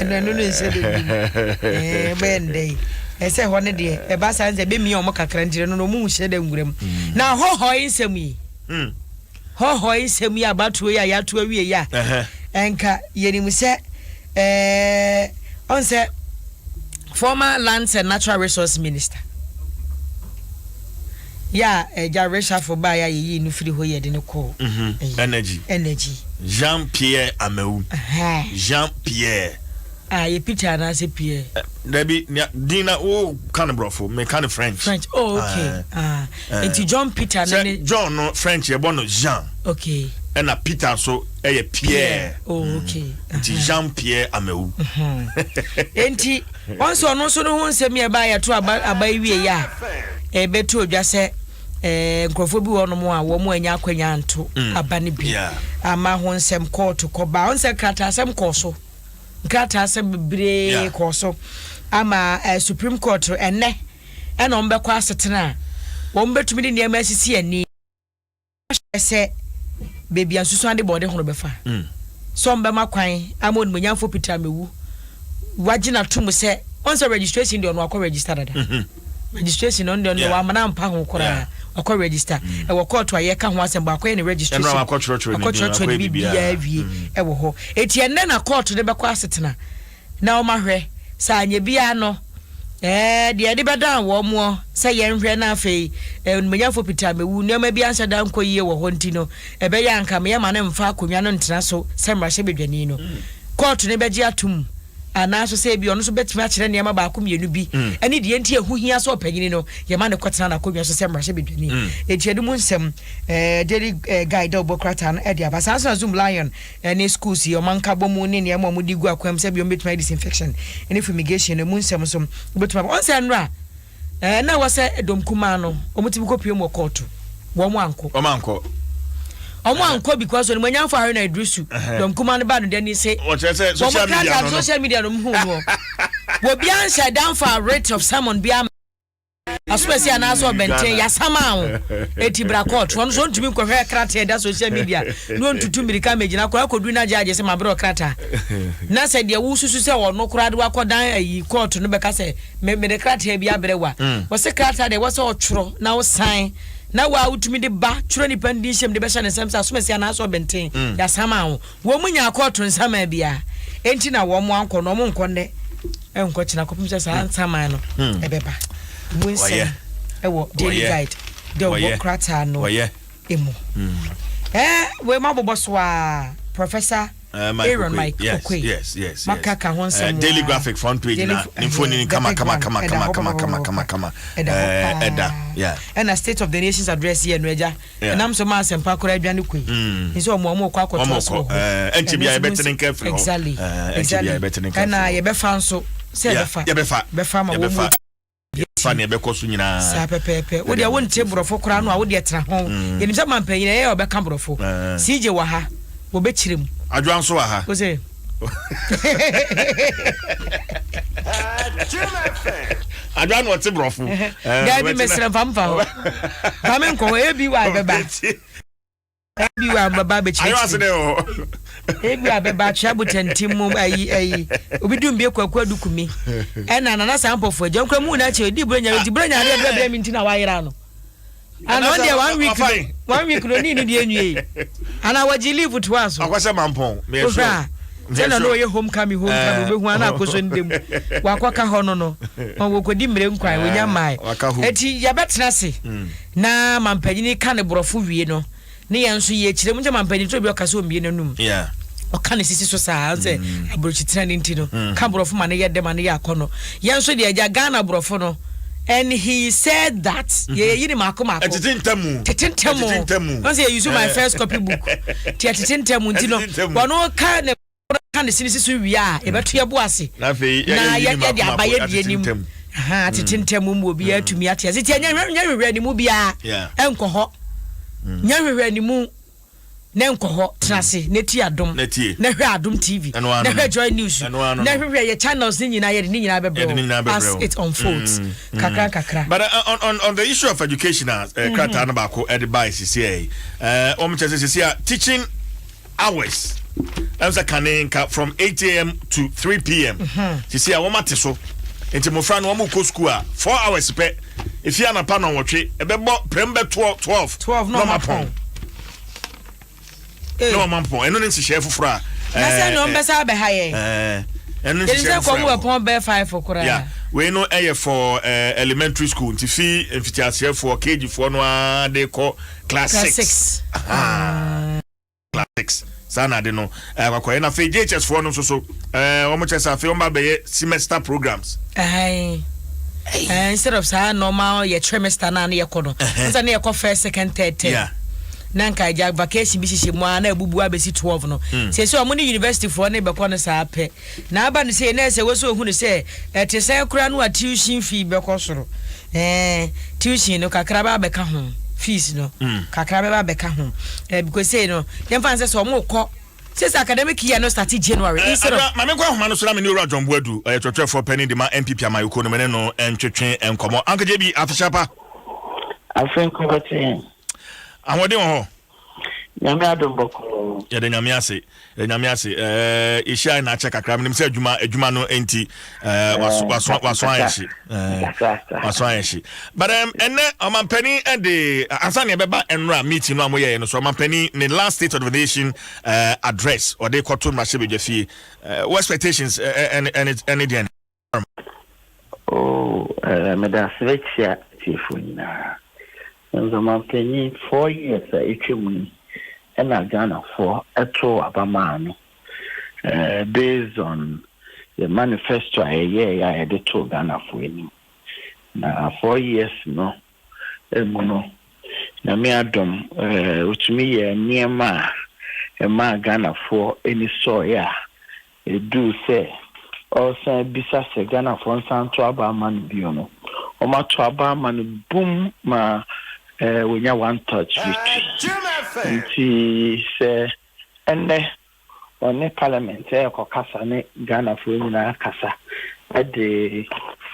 eno no nhyeda nim bende ese ho ne de e ba sanze be mi o mo kakra ndire no mu nhyeda ngurem na ho insem yi ho insem yi abatu ya ya to awie ya enka yenim se on se former lands and natural resource minister Jaresha for ba ya yi no firi ho ye de ne call energy Jean-Pierre Ameou Jean-Pierre ye Peter na se Pierre Debbie Dina kind of brofo me kind of French okay into John Peter na John no French ye born Jean okay and a Peter so Pierre okay into Jean-Pierre Ameou enti once ono so no hu nsem ye ba ya to abai wie ya beto odwa se nkrofo bi wono mo a wo mo anya akwanya nto abane bi ama ho nsem court ko ba onse krata asem ko so krata asem bre ko so ama Supreme Court enne ena ombe kwa asetena wo mbetumi ni niam asisi ani se baby ansusu ande bode hono befa so mbe makwan ama onu nyamfo Peter Amewu wagina tum se onse registration de ono akọ register dada registration on the wa mana mpa ho kora akọ register e wo court wa ye ka ho asem ba akọ ne registration akọ church ni bia wie e wo ho eti enne na court ne bekọ asetena na o mahwe sa anya bia no de de bedan wo mo se ye nhwe na afei onumanyafo Peter Amewu ne ma bia ansa dan kọ yie wo ho ntino e be ya nka me ma ne mfa akonwa no ntena so se mrahye bedwani no court ne beji atum anaso say bi ono so betime akire ne ma ba akomienu bi ani de enti ehuhia so opanyini no ye ma ne kwetena na akonwa so se mrahye bedwani Adom nsem daily guide Obokrata no e de abasa so zoom lion ne schools yo manka bomu ne ne ma mu digu akwam se bi o betime disinfection any fumigation ne mu nsem so betime on se nra na wase Adom kuma no omutimi kopie mo court wo mo anko because when manya for Haruna Idrisu Adom kuma no ba no de ni say social media no hu no wo bia answer down for a rate of someone bia especially na so benten ya sama o etibra court won so ntumi kwhwe krata da social media no ntutu mirika megina kwa kodu na jaje se mabro krata na se de wo susu se wono kura de wakodan ayi court no beka se me de krata bia brewa wo se krata de wo se otworo na wo sign na wa utumi de ba tworo ni pandishem de be sha ne semsa so mesia na so benten ya sama o wo munya court nsama bia enti na wo mo anko no mo nkonde enko kina kopim se sa nsama no ebeba Winston, daily guide. The Wokrata no emo. We maboboswa Professor Aaron Mike. Yes. Makaka Nsem. Daily graphic front page na. Infoni kama. Eda. Yeah. And a State of the Nations address here Nweja. And I'm so ma sempa kora aduane kwi. Nso omo kwa akwoto. Entibia betenin careful. Exactly. Na ye befa nso. Say befa ma wo Fani ebekosu nyina sa pepepe wo de won tie brofo kora no a wo de tra ho ye nimsa mampanyin e obeka brofo CJ wa ha wo be kirem adwan so wa ha wo se adwan wo tie brofo ga bi mesra famfa ho kamen ko e bi wa beba bi wa baba be kirem ayo ase de o ebi abeba chabu tentim ayi obidum bi kwakwa dukumi ena nana sampofo ajankwa mu na che di bronya de minti na wayira no ana on dey 1 week no ni di enwie ana waji leave to us akwase mampon me sure tena no ye homecoming obehu ana akoso ndem wakwaka ho no wo kodi mre nkwan wonya mai eti ya betena se na mampanyini ka ne borofo wie no ne yanso ye kire mu mampanyini to bi okaso omie nanum okane sisi so saa ze abrochi trend ntino ka borofo ma ne ye dem ne ye akono yanso de agya Ghana borofo no and he said that ye yini makoma ko tetentamu once you use my first copy book tetentamu ntino wono ka ne sisi so wi a e beto ye bo ase na ye de abaye die nim tetentamu mu obi atumi ate ase ti nya ni mu bia enko ho nya ni mu na nkoho trase neti Adom na hwe Adom TV na hwe Joy News na hwe ye channels ni nyina be as it unfolds kakra but on the issue of education krata na ba ko advice here teaching hours from 8 a.m. to 3 p.m. See a woman so enti mo fra no mo ko school 4 hours pe if you na pa no wotwe e be bo prembe 12 no mapon no mampo eno nsi chef fura na say no mbesa be haye eno nsi chef fura ko mo be 5 okura yeah we no for elementary school nti fi mfitiase for KG for no de ko class 6 class 6 sana de no akwa na fe JHS for no so o mo chesa fe o ma be semester programs instead of say normal ye trimester na ye ko no nza na ye ko first second third yeah nanka ja vacation bi hihye mu ana ebubu abesi 12 no se so mo ni university for na be ko no sa pe na aba no se na se wo so hu no se te se kura no tuition fee be ko soro tuition no kakra ba be ka ho fees no kakra ba be ka ho because say no dem fan say so mo ko since academic year no start January instead of mame kwa homa no so na me ni ura John Boadu twetwe for penny de ma MPP amayoko no me no entwetwe enkomo anka je bi afishapa afenko batin awode ho nyame Adom boko ya de nyame ase isha na check akra me se adwuma no enti waso ayeshi but enne omampani and the ansane beba enra meeting no amoye no so omampani ne last state of the nation address or they call to machebe jefi what expectations and again madam Svechia tifuna nzo mampani 4 years etwemu ena Ghana for eto abamano based on the manifesto ya de to Ghana for any na 4 years no emuno na me Adom utumi ye niema ma Ghana for any so ya do say also bisa se Ghana for santo abamano bi no to aba man boom ma when you one touch victory. Nti say ene on parliament ko kasa ne Ghana for nyina kasa at the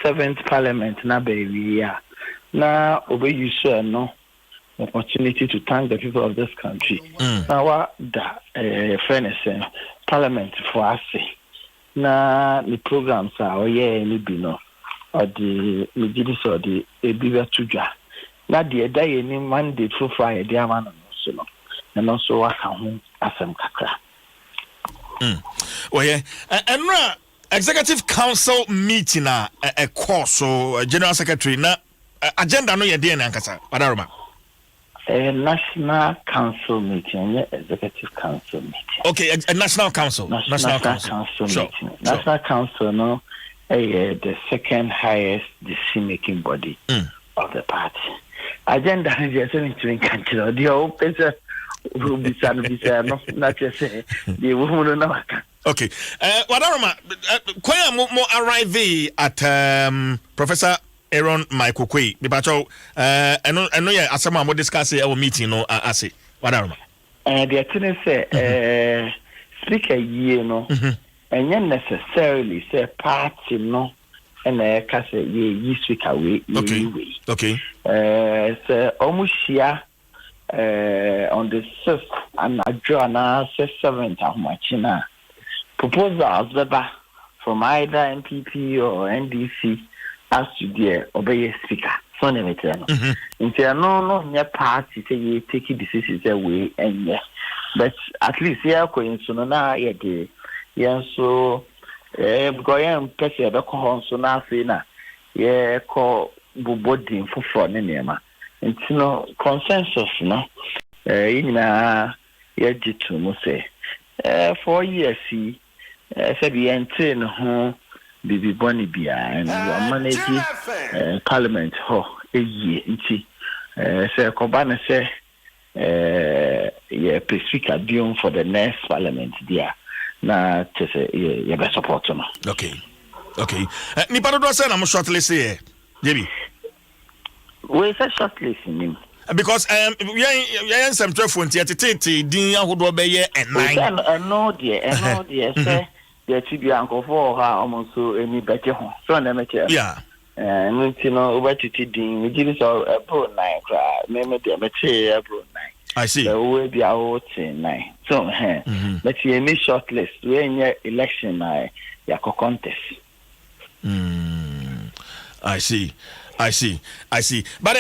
7th parliament na baby ya na obe use no opportunity to thank the people of this country. Now what the fairness parliament for us na the programs are ni bino or the legis or the ebiwa tuja na the day any mandate for Friday amana so no and also aka ho asem kakra. Oh yeah, and executive council meeting a course so general secretary na agenda no ye dey na nkasa wadaroma. National council meeting, executive council meeting. Okay, a national council. National council meeting. National council, no, the second highest decision-making body of the party. Agenda is just anything country. The whole person will be not just say the woman no. Okay, Wadaroma, Koya mo arrive at Professor Aaron Michael Kwe, Bibacho, I know yeah, as someone would discuss our meeting, no, I say, whatever. The attorney say, speak a year, no, and yet necessarily say party, no, and I can say, ye speak away, okay, so almost here, on the 6th, and I draw now, 7th of March, proposals from either MPP or NDC. As to dear obey speaker, so never tell. No, party say you take decisions away, and yeah, but at least yeah, going so now, yeah, so because I am person the call so now say na, yeah, call body for front in nema. It's no consensus, no, in yeah, jitu mo say, 4 years see, said the entry no. Bibi Bonnie Bia and managing Parliament ho a year. Say Kobana say yeah, speaker Dion for the next Parliament there. Na to say yeah, best support no. Okay. Nipado do say I'm shortlist here. Jebi. We say shortlist him. Because yeah some 12 20 din ahodo be ye and 9. No dear say the TB uncle for her almost so any better home. So never care. Yeah. And you know, over to Tidin, we give us a pro 9 cry. Maybe the material pro 9. I see. So we'll be out 9. So, but you need short list. We're in your election, Yako contest. I see. But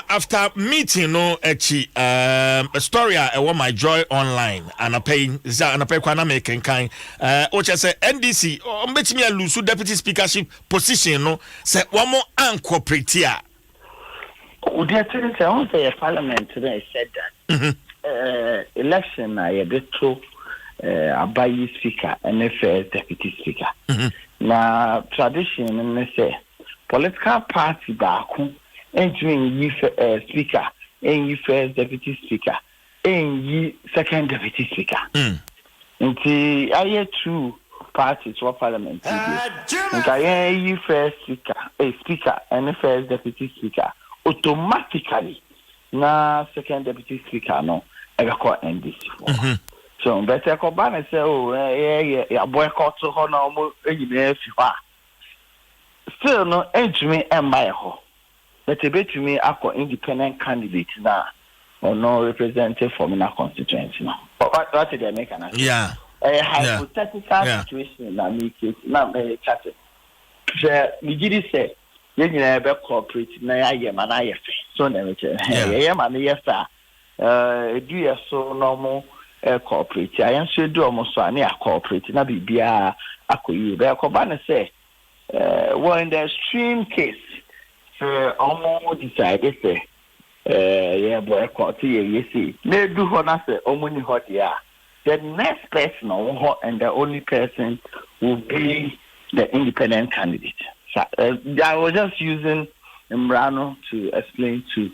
after meeting no a story I want my joy online and I pay kwana making kind which I say NDC bet me lose deputy speakership position no say one more incorporate here. Oh, the attorney say parliament today said that election I bit to abayi speaker and first deputy speaker. Na tradition and say political party back and you speaker and you first deputy speaker and you second deputy speaker. Until I hear 2 parties for parliament. And I you first speaker and the first deputy speaker automatically na second deputy speaker no ever call NDC. So better call ban and say yeah boycott to her no still no entry and buy ho. But a bit to me ako independent candidate now or no representative from in our constituency now. But what did they make an answer? Yeah. A hypothetical situation na make it na me chat. We did say you never cooperate na ya man I so never yeah man yes do you so normal cooperate I am sure do almost so na cooperate na bibia akoyi be ko ba na say well, in the extreme case, almost decided say, yeah, boycott, you see, they do what say, only hot, yeah. The next person, and the only person will be the independent candidate. So, I was just using Mrano to explain to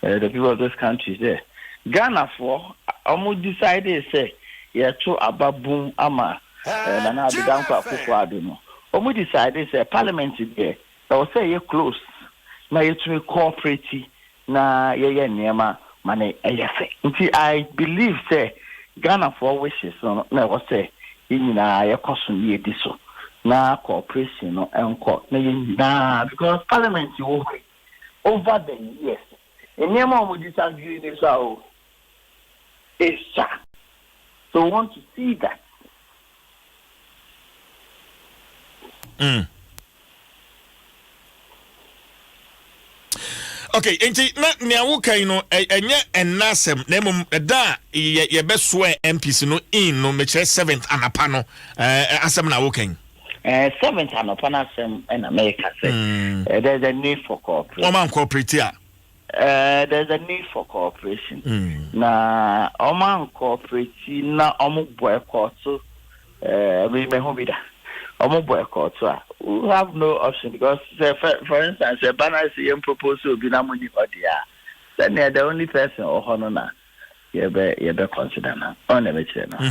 the people of this country there. Ghana for almost decided, say, yeah, to Ababoom Ama, and I'll be down for Akufuado. We decided say parliament is there. I will say you close. na yɛtumi cooperate na yɛyɛ nneɛma ma ne ɛyɛ fɛ nti I believe say Ghana for wishes no na ɛwɔ sɛ yɛnyinaa yɛkɔ so ne yɛdi so na cooperation no ɛnkɔ na yɛnyinaa because parliament wɔ hɔ over the years nneɛma a wɔn disagree ne so is so we want to see that. Okay, enti na nea wo kan no enye enasem na mum da ye be so MPs no in no me 7th anapa no asem na wo kan 7th anapa na asem in America say there's a need for cooperation. Oman cooperate there's a need for cooperation. Na oman cooperate na omo boycott so we me ho bida. Omo boycott so we have no option because for instance a banner is a proposal be na money or then the only person or hono na you be consider na on the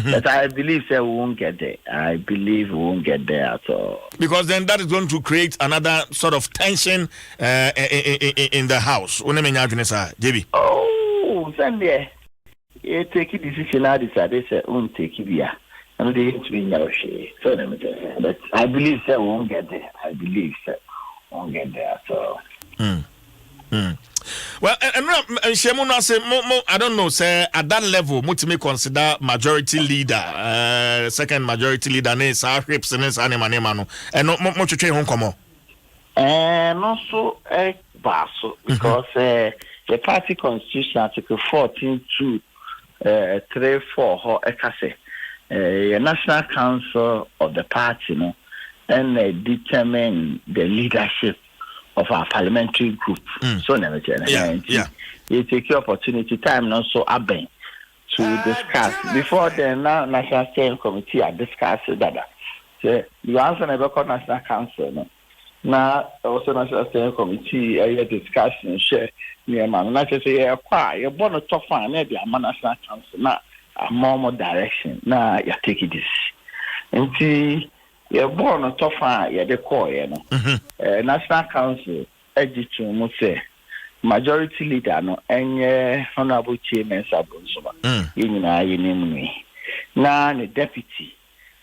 but I believe say we won't get there. I believe we won't get there at all because then that is going to create another sort of tension in the house. Unemenya adwene JB. Oh Sunday you take a decision now decide say won't take it here. And they to be so but I believe that we won't get there. I believe that we won't get there. So well, and I don't know, say at that level, we consider majority leader, second majority leader, is our hips and his animal, and not much to change home come on. And also a basso because the party constitution article 14 to 3 4 National Council of the party, no, and determine the leadership of our parliamentary group. So, you take your opportunity time not so aben to discuss before the National Steering Committee are discussing that. So, you answer never call National Council, no. Now, also National Steering Committee a discussion share near man. Not just say acquire you're born a tough one, maybe a National Council now. A more direction na ya take this nti you born on top ya de call you know National Council ejitu mu say majority leader no enye honorable chairman sabonsoma yinina yinimni na the deputy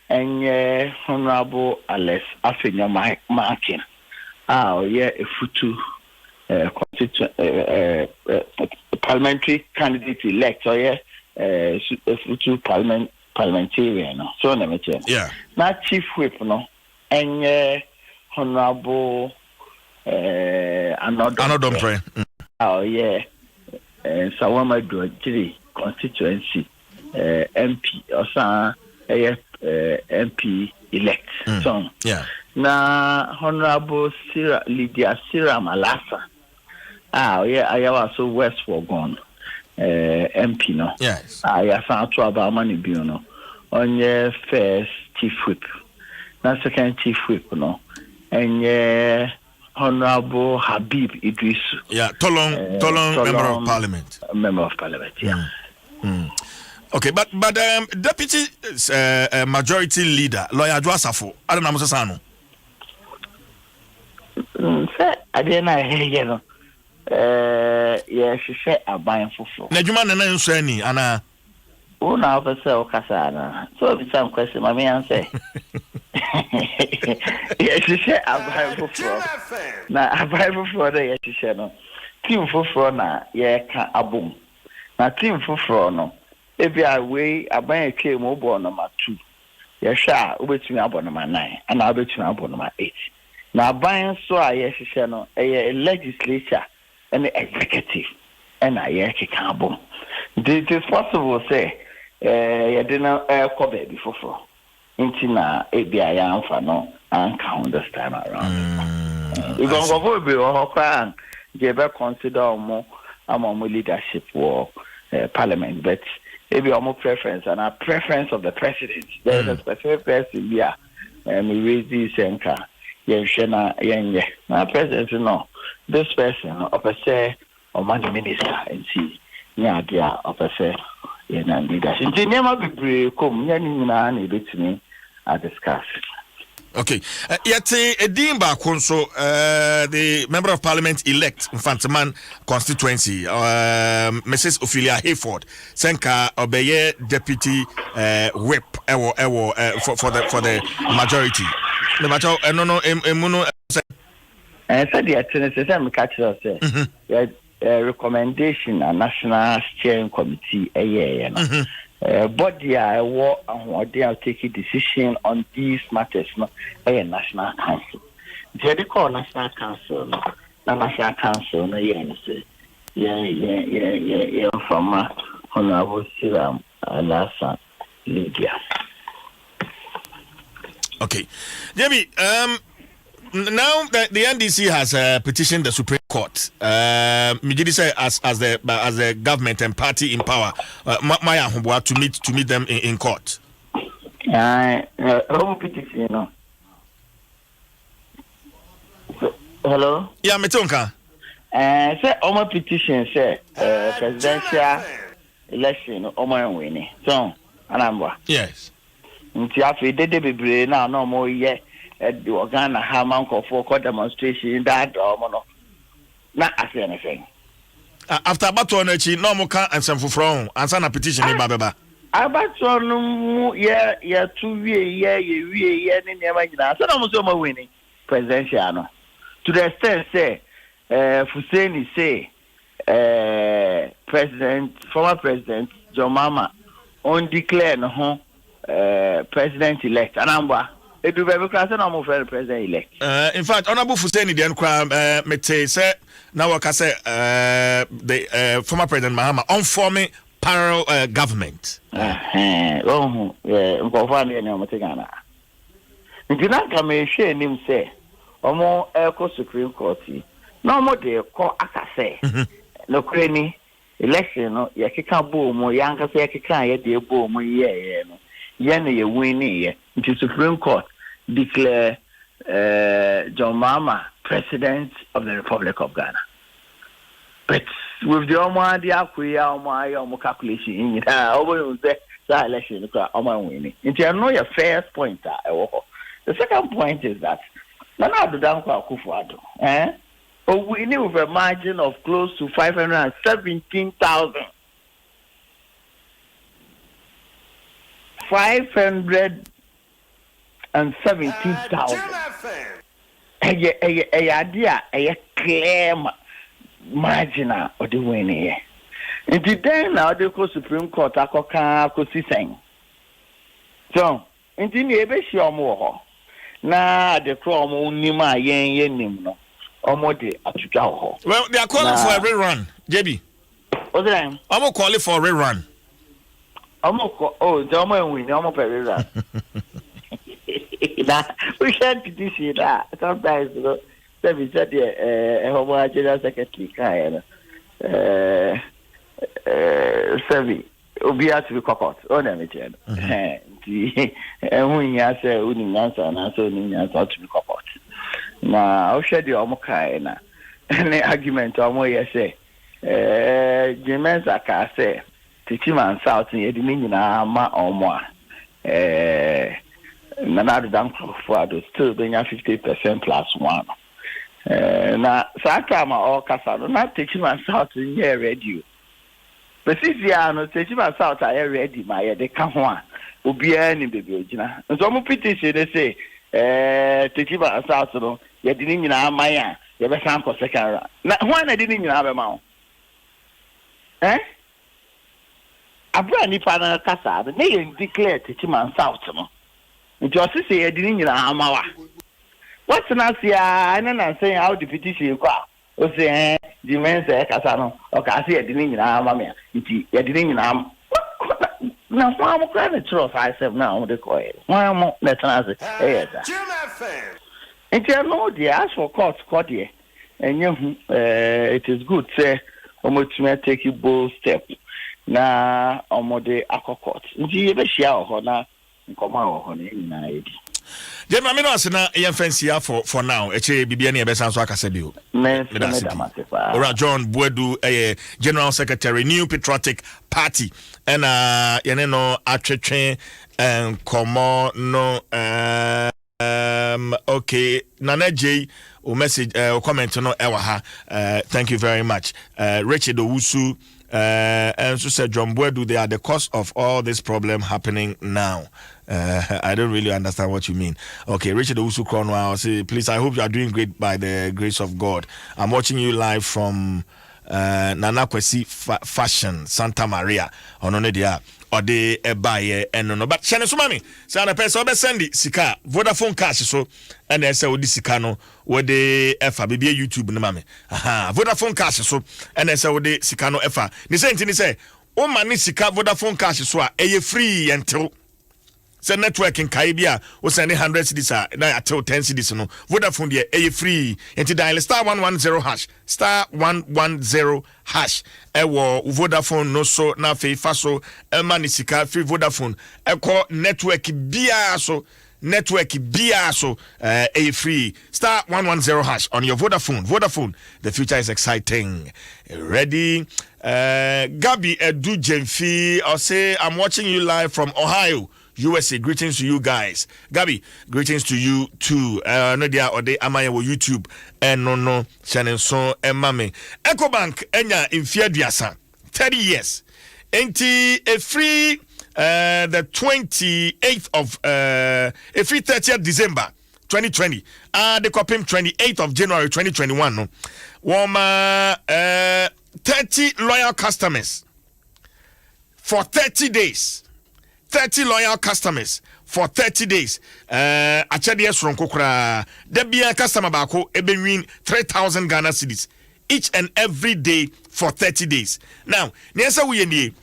enye honorable Alex Afenya Markin efutu parliamentary candidate elect or future parliamentarian no so na meche na chief whip no enye honorable Adom pray Sawama Dwajiri constituency MP osa MP elect so na honorable Lydia Sira Malasa ayawa so West for gone MP no yes ya san to about money bi no onye first chief whip na second chief whip no enye honorable Habib Idris Tolong member of parliament okay but deputy majority leader lawyer Dwaso I don't know Musasano say adena here no yes, she said a buying for floor. Najuma and Ansani, Anna. Oh, now, so Casana. So, it's some question, my man say. Yes, she said a buying for floor. Now, a buying for floor, yes, she said no. Team for floor now, can't a boom. Now, team for floor no. If you are way, a buying came mobile number 2. Yes, sir, over to me about number 9, and I'll bet you about number 8. Now, buying so, yes, she said no, a legislature. And the executive and I can't boom. It is possible say you didn't cover before. Intina ABI for no and count this time around. We're going to go over or can give a consider more among leadership or parliament, but maybe more preference and a preference of the president. There's a specific person here and we raise this anchor. Now president no. This person of a say or money minister and see idea of a say in a leadership. The name of the come, Yanina, bit me, I discuss. Okay. Yet Edimba Konso, the member of parliament elect in Fantaman constituency, Mrs. Ophelia Hayford, Senka Obeye deputy whip for the majority. The matter no emuno said the attendance I'm catch us recommendation a national steering committee body I war and they are taking decision on these matters no national council. They call national council no national council no say from honorable Siram Alasa Lydia. Okay. Jamie, now that the NDC has petitioned the Supreme Court, Mijidi say as the government and party in power, Maya Humbwa to meet them in court. Petition, no. Hello. Yeah, Metonka. Say Oma petition say presidential election Oma winning. So, Anambra. Yes. Nti afi dede bebre na no mo ye the organ ha man for demonstration that no na afi anything after battle na chi no mo kan ansem foforo ansa na petition ni babeba abatto no mu ye tu wie ye ni nema gina so na mo so mo winning presidential no to the extent say Fuseni say former president John Mahama on declare no ho president elect Anambra edu be class na mo for president elect in fact honorable Fuseni den kwa mete say na waka say the former president Mahama on forming parallel government nkofo ande na mo tegana ndina ka me hwe nim say omo eko Supreme Court na omo de ko akase no kreni election no yakeka bo mo yanka say yakeka ye de bo mo ye no yen ye winning ye into Supreme Court declare John Mahama president of the Republic of Ghana. But with the Omadi Akuya Omo calculation in it, over the election Oma winning. Into I know your first point. The second point is that Nana Danko Akufo-Addo, winning with a margin of close to 517,000. 517,000. Idea a clear margin of the winning. And then now they go Supreme Court akoka kosisen. So, inti ni ebe shi omo ho. Na the crow omo nima yen nim no. Omo de atutwa ho. Well, they are calling for a rerun, JB. What's the name? I'm calling for a rerun. The Omo win, the Omo Pereira. We can't do that. Sometimes, you know, we said the Homo General Secretary, Sevi, Obia to be cocked. Oh, let me tell you. When you say, Unin answer, and answer, to be cocked. Now, I'll share the Omo Kaina. Any argument, Omo, yes, say, Jimenez Aka say. Teaching man South in Edini na ma omo na Danko for still being 50% plus one. Na Saka ma all kasa no na teaching man South in here radio. But since ya no teaching man South are ready my de ka ho a obia ni bebe ogina. Nso mo petition dey say teaching man South no ye di ni na ama ya ye be san ko second round. Na ho na di ni na be ma ho. Abra nipa na kasa na ye declare Techiman South no nti o se ye di nyina amawa what na sia ana na say how the petition kwa o se di men say kasa no o ka se ye di nyina amame nti ye di nyina na ho am kwa na tro 57 na o de ko e ho am na tana se e da nti no dey ask for court dey enye hu it is good say omotume take a bold step na omode akokot nji ebe hia ho na nkoma ho na nyina edi je ma me no asena ye fancy for now eche bibia na ebe sanso akasa bi o me Ora John Buedu General Secretary New Patriotic Party and yene no atwetwe nkomo no Okay, Nana J, o message, o comment no ewa thank you very much. Richard Owusu, and so said John Boedu, they are the cause of all this problem happening now. I don't really understand what you mean. Okay, Richard Owusu Kronwa, say, please, I hope you are doing great by the grace of God. I'm watching you live from Nana Kwesi Fashion, Santa Maria. Ononedia. Or the buyer and no, but Shannon Sumami, Sana Peso Besendi, Sika, Vodafone cash so, and I say, Sikano, where the Efa, BB YouTube, no mammy. Aha, Vodafone cash so, and I say, the Sikano Efa. The same thing say, oh, man, Sika, Vodafone cash so, a free until. Say network in Caribbean was sending 100 cities now until 10 cities no Vodafone there a free and to dial star 110 hash star 110 hash ewo Vodafone no so na fe fa so manisika free Vodafone call network bia so a free star 110 hash on your Vodafone. The future is exciting. Ready? Gabi Edu Jemfi, I'll say I'm watching you live from Ohio, USA. Greetings to you guys. Gabi, greetings to you too. Nadia Ode Amaya wo YouTube and no Shannon so and Mame. EcoBank Enya in Fiadiasa 30 years. Enti a free the 28th of a free 30th December 2020. The copim 28th of January 2021 no. Woma 30 loyal customers for 30 days. 30 loyal customers for 30 days. Achadias from Kokra. There be a customer bako ebe win 3,000 Ghana cedis each and every day for 30 days. Now, Niasa Uyeni.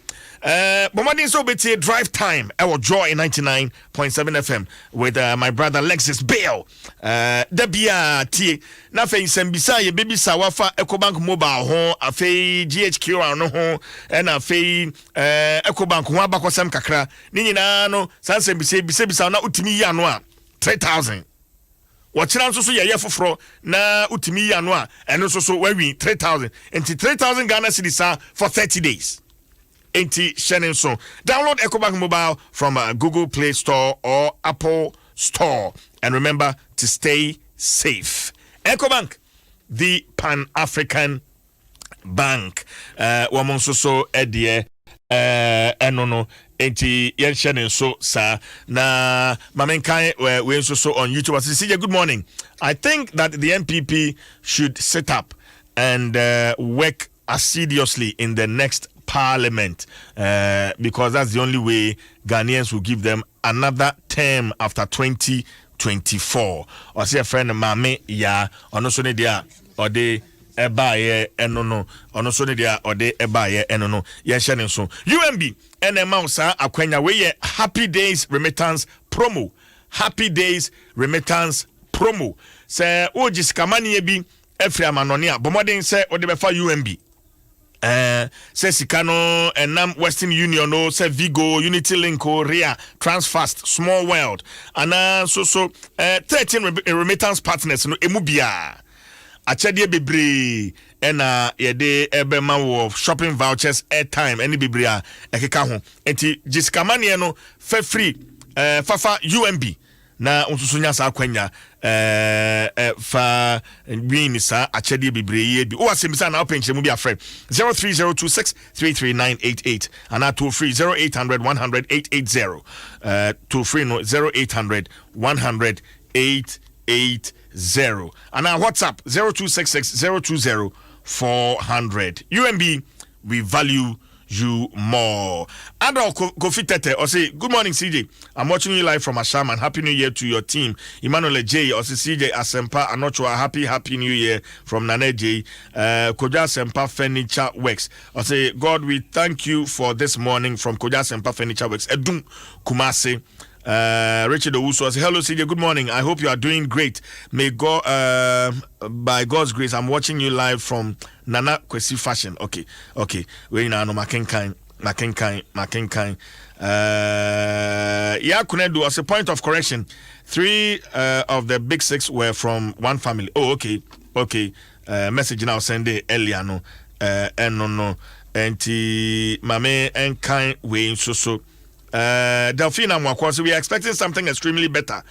Bomadi so beti drive time. I will joy in 99.7 FM with my brother Lexus Bale. Debia T. Na fe insembisa ye baby sawafa EcoBank mobile ho afei GHQ ano ho na afei EcoBank ho abakosem kakra. Ni nyina no sansembisa bisa na utimi yi ano a 3,000. Wachira nso so ye foforo na utimi yi ano a eno so so wawi 3,000. Enti 3,000 Ghana cedis for 30 days. Ain't Shannon so. Download EcoBank Mobile from Google Play Store or Apple Store. And remember to stay safe. EcoBank, the Pan-African Bank. Wamonso so edie enono enti yen Shannon so sa na mamenkai we so on YouTube. I say good morning. I think that the MPP should set up and work assiduously in the next Parliament, because that's the only way Ghanaians will give them another term after 2024. Or say a friend Mame ya onoso ne dia ode ebaye enono onoso ne dia ode ebaye enono ye hye so UMB NMA sa akwanya we Happy Days remittance promo. Happy Days remittance promo. Say ogiskamanie bi efri amanone a bomodin say ode befa UMB. Say Sikano and Nam Western Union no say Vigo Unity Link Ria Transfast Small World and so 13 remittance partners no emubia achede bebre ena yede ebema wo shopping vouchers airtime any bebre a ekeka ho enti giskamane no fa free fafa UMB na unsusunya sa kwanya fa win sa achede bebre ye bi o asemisa na openche mu bi afre 03026339988 and to free 0800 100 880 to free no 0800 100 880 and our WhatsApp 0266 020 400 UMB we value you more. Adol Kofi Tete or say good morning CJ. I'm watching you live from Asham and happy new year to your team. Emmanuel J or say CJ Asempa I'm not sure happy new year from Nane J. Koja Asempa Furniture Works. Or say God we thank you for this morning from Koja Asempa Furniture Works. Edum Kumase. Richard Owusu say hello CJ, good morning. I hope you are doing great. May God by God's grace I'm watching you live from Nana Kwesi Fashion. Okay. We now no Makenkai. Yeah, Kunedu as a point of correction. 3 of the big 6 were from one family. Oh, okay. Message now send earlier no. No. Enti mame enkai we so. Delphina Mwakwa, so we are expecting something extremely better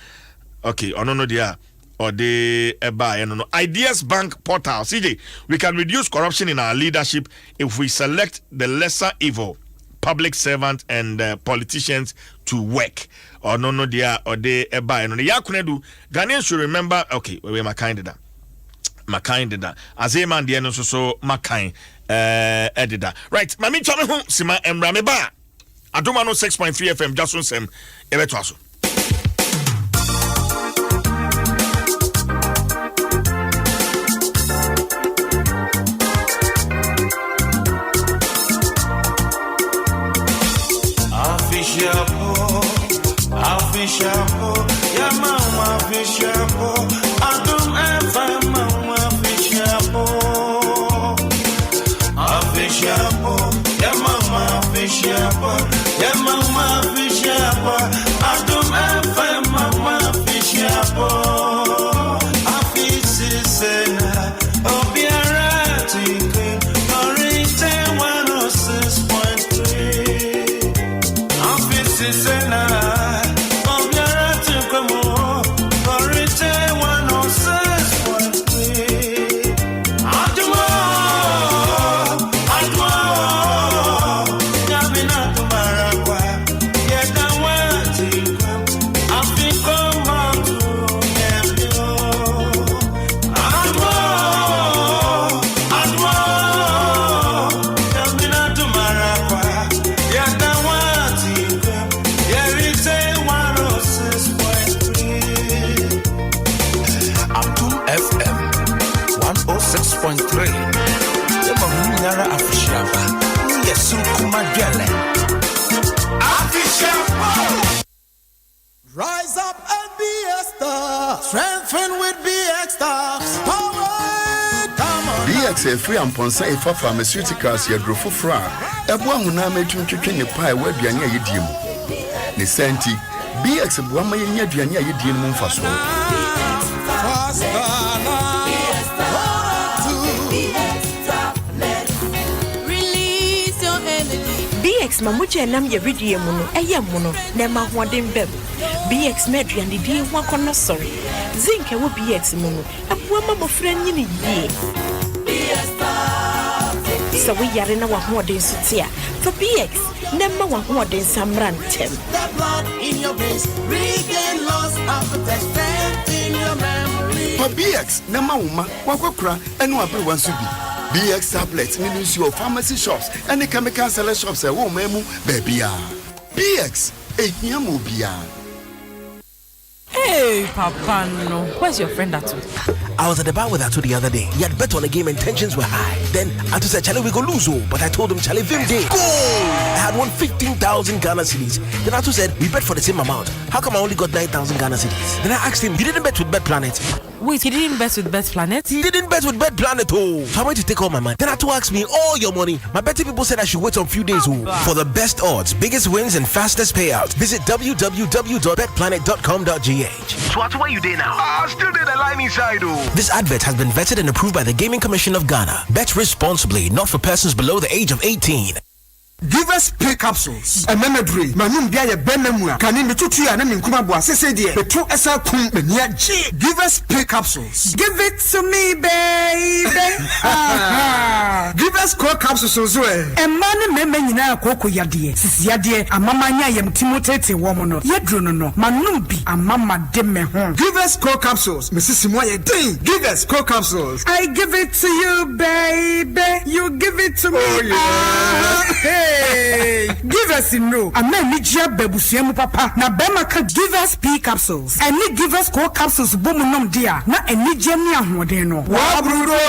Okay, no dia or the eba no Ideas Bank portal. CJ, we can reduce corruption in our leadership if we select the lesser evil, public servants and politicians to work. Or no dia or the eba no ya kunedu. Ghanaians should remember. Okay, we my candidate. My candidate. As a man, the so my kind editor. Right, mami chame ho sima emrame ba. Adom 106.3 FM Dwaso Nsem ebetwaso. Official, yeah, mama official. Adom FM, mama official, yeah, mama official, yeah, mama official. Adom FM, mama official. Official, Obiara Tinker, Orite 106.3. Official. Rise up and be a star. Strengthen with BX stars. Power, come on. BX free and ponsa for pharmaceuticals yadrofo fra. Ebo ahuna metwetwe ne pa ewa aduane ayedie mu. Ne senti BX bo ama yenya aduane ayedie mu mfaso. BX mamuche nam ye ridie mu no eye mu no na ma hoden bem BX medrian di ho akono sorry zinc wo BX mu no aboa ma mofra nyine yie so we yare na wa hoden so tia for BX na ma wa hoden samran tem in your veins regain lost after strength in your memory for BX na ma woma wakokura enu abre wansu bi BX tablets means your pharmacy shops and the chemical seller shops at home, baby. BX, a Yamubia. Hey, Papa, no. Where's your friend Atu? I was at the bar with Atu the other day. He had bet on the game and tensions were high. Then Atu said, Charlie, we go lose. But I told him, Charlie, Vim day. Go! I had won 15,000 Ghana cedis. Then Atu said, we bet for the same amount. How come I only got 9,000 Ghana cedis? Then I asked him, you didn't bet with Bet Planet. Wait, he didn't bet with Bet Planet? He didn't bet with Bet Planet, oh. So I went to take all my money. Then Atu asked me, all your money. My betting people said I should wait on a few days, oh. For the best odds, biggest wins, and fastest payouts, visit www.betplanet.com.gh. So Atu, where you there now? Still there, the line inside, oh. This advert has been vetted and approved by the Gaming Commission of Ghana. Bet responsibly, not for persons below the age of 18. Give us pay capsules. A memory. Manum biya benemua. Kani metutu ya na minkuma bua sese die. Petro esa kum benia G. Give us pay capsules. Give it to me, baby. Give us core capsules ozwe. Emane meme nyina akoko yade. Sisi yade amama nya yem timotete wo no. Yedro no. Manum bi amama de me ho. Give us core capsules. Mrs. Moye ding. Give us core capsules. I give it to you, baby. You give it to me. Oh, yeah. Hey, give us no. I'm not Nigia Bebusiemu Papa. Na Bema can give us P capsules. And ni give us core capsules. Bomunum dia. Na eni Jenia Hodeno. Wabrudo.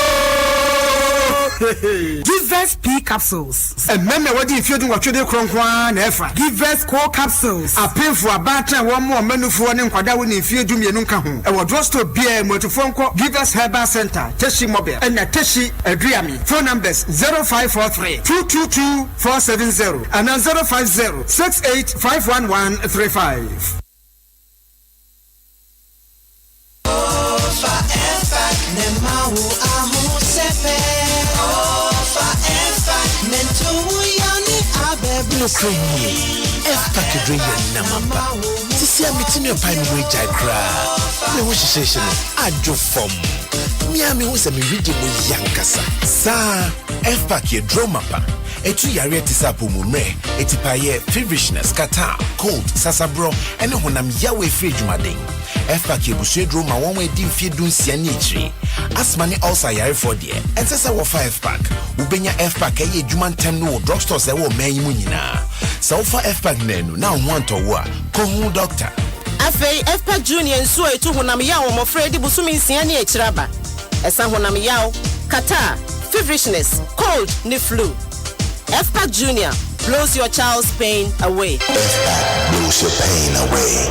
Give us P capsules. And remember what if you do what you do, Cronkwan, Efa. Give us core capsules. A pay for a batter, one more menu for one in Quadawin if you do me nuncahu. And what draws to be a motophone call. Give us Herbal Center, Teshi Mobile, and a Teshi Adriami. Phone numbers 0543 222 470 and 050 68 Tia meeting your pine way jai cry. Me wish session. I do form. Miami was a meridian with Yankasa. Sa F-Pack ye dromapa. Etu yare tisapu mumre. Etipaye feverishness, kata, cold, sasabro, and honam yawe free jumading. F-Pack ye bushe droma one way dim feed dun sianichi. As money also yare for dear. And sasa wa 5-pack. Ubenya F-Pack ye juman tem no drugstores that will may munina. So for F-Pack nenu now want to work. Kohu doctor. Afei F-Pack Junior nso etu honam yawo mo Freddy busumi siani echiraba. Esa honam yawo, kata, feverishness, cold, ni flu. F-Pack Junior blows your child's pain away. F-Pack blows your pain away.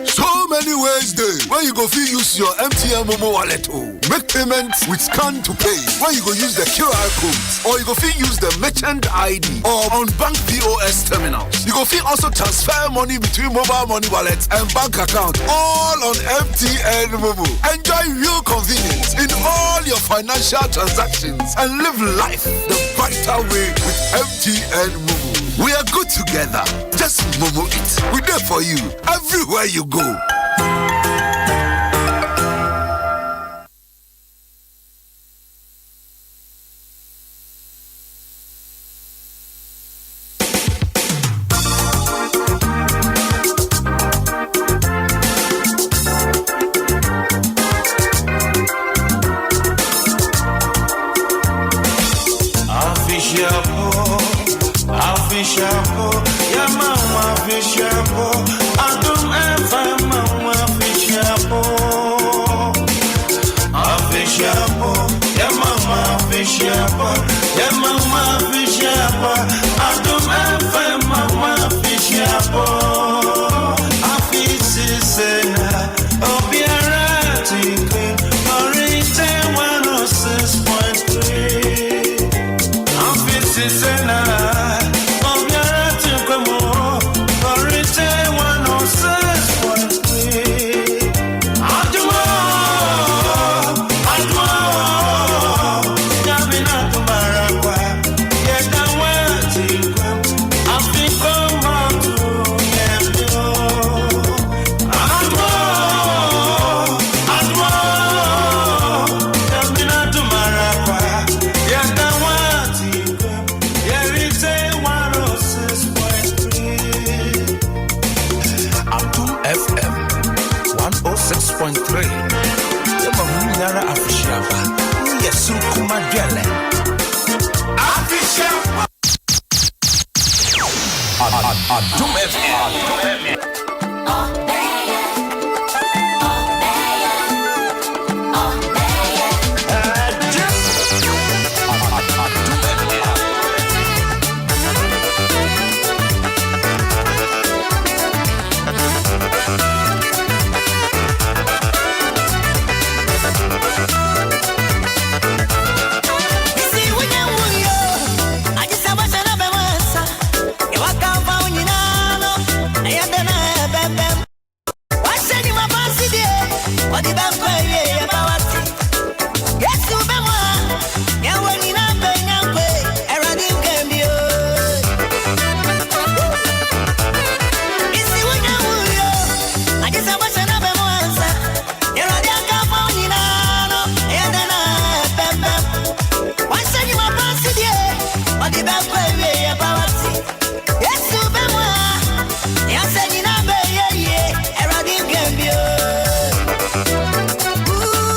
So many ways there. Where you go fit use your MTN Momo wallet make payments with scan to pay. Where you go use the QR codes, or you go fit use the merchant ID or on bank POS terminals. You go fit also transfer money between mobile money wallets and bank account, all on MTN Momo. Enjoy real convenience in all your financial transactions and live life the brighter way with MTN Momo. We are good together. Just Momo it. We're there for you everywhere you go. Adom FM, Adom FM. Ooh.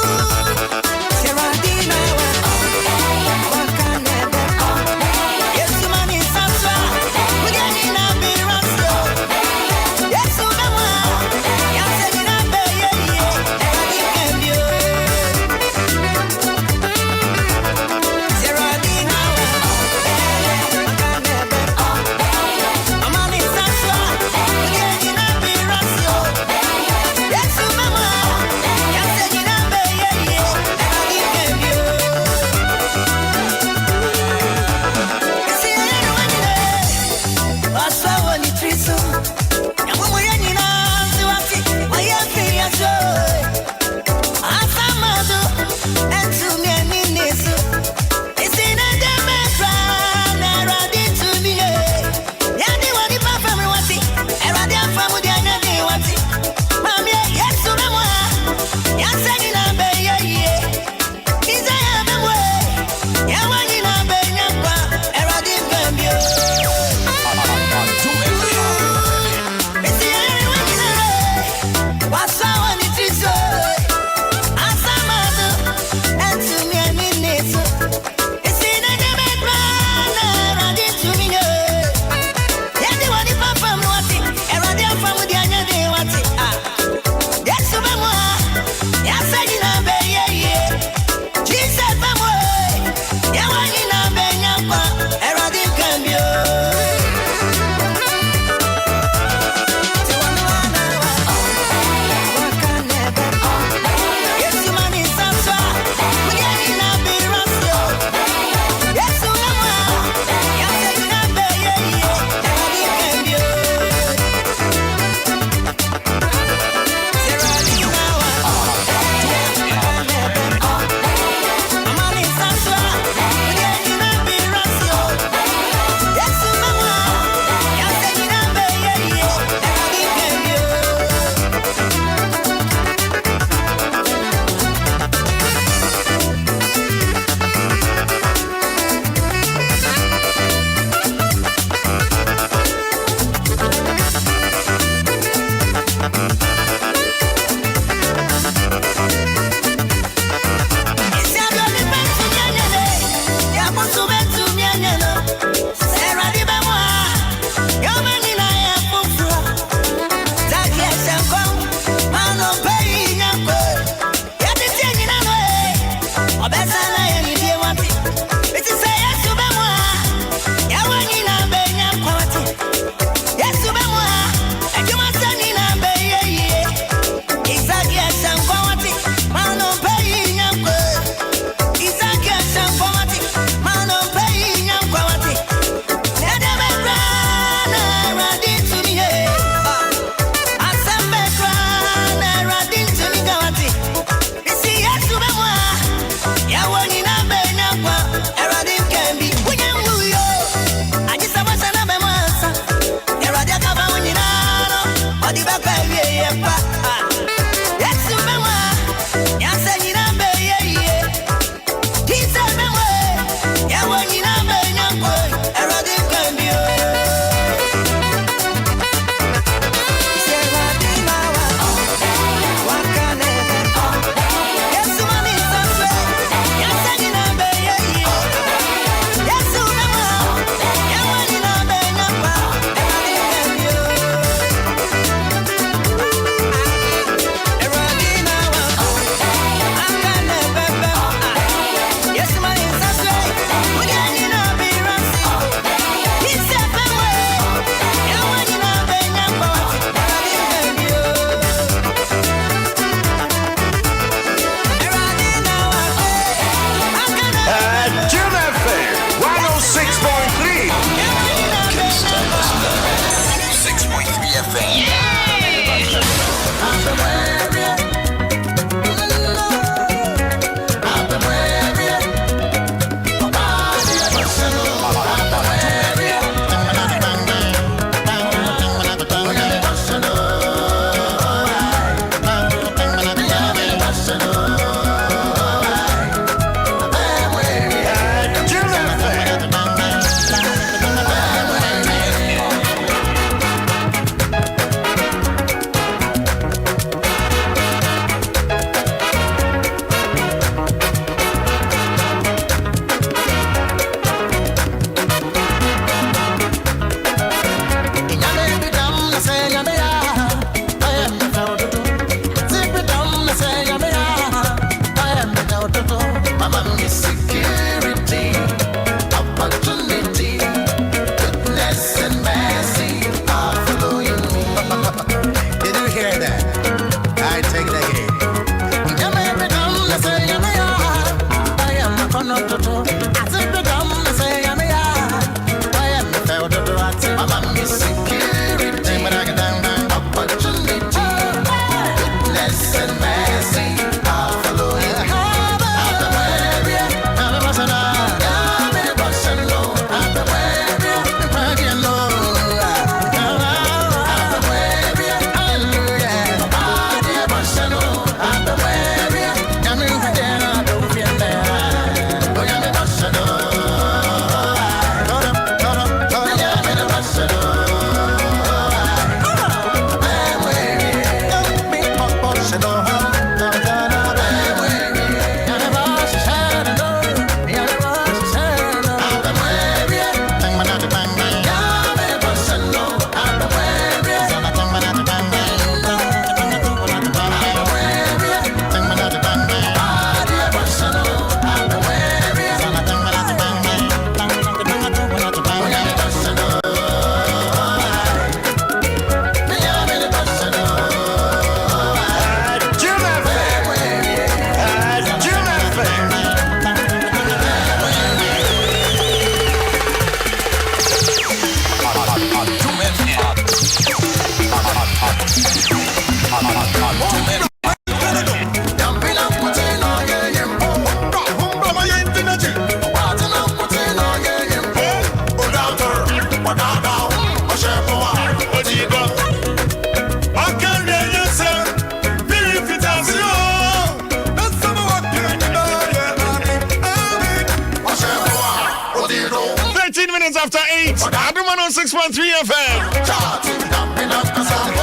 After 8, Adom 106.3 FM.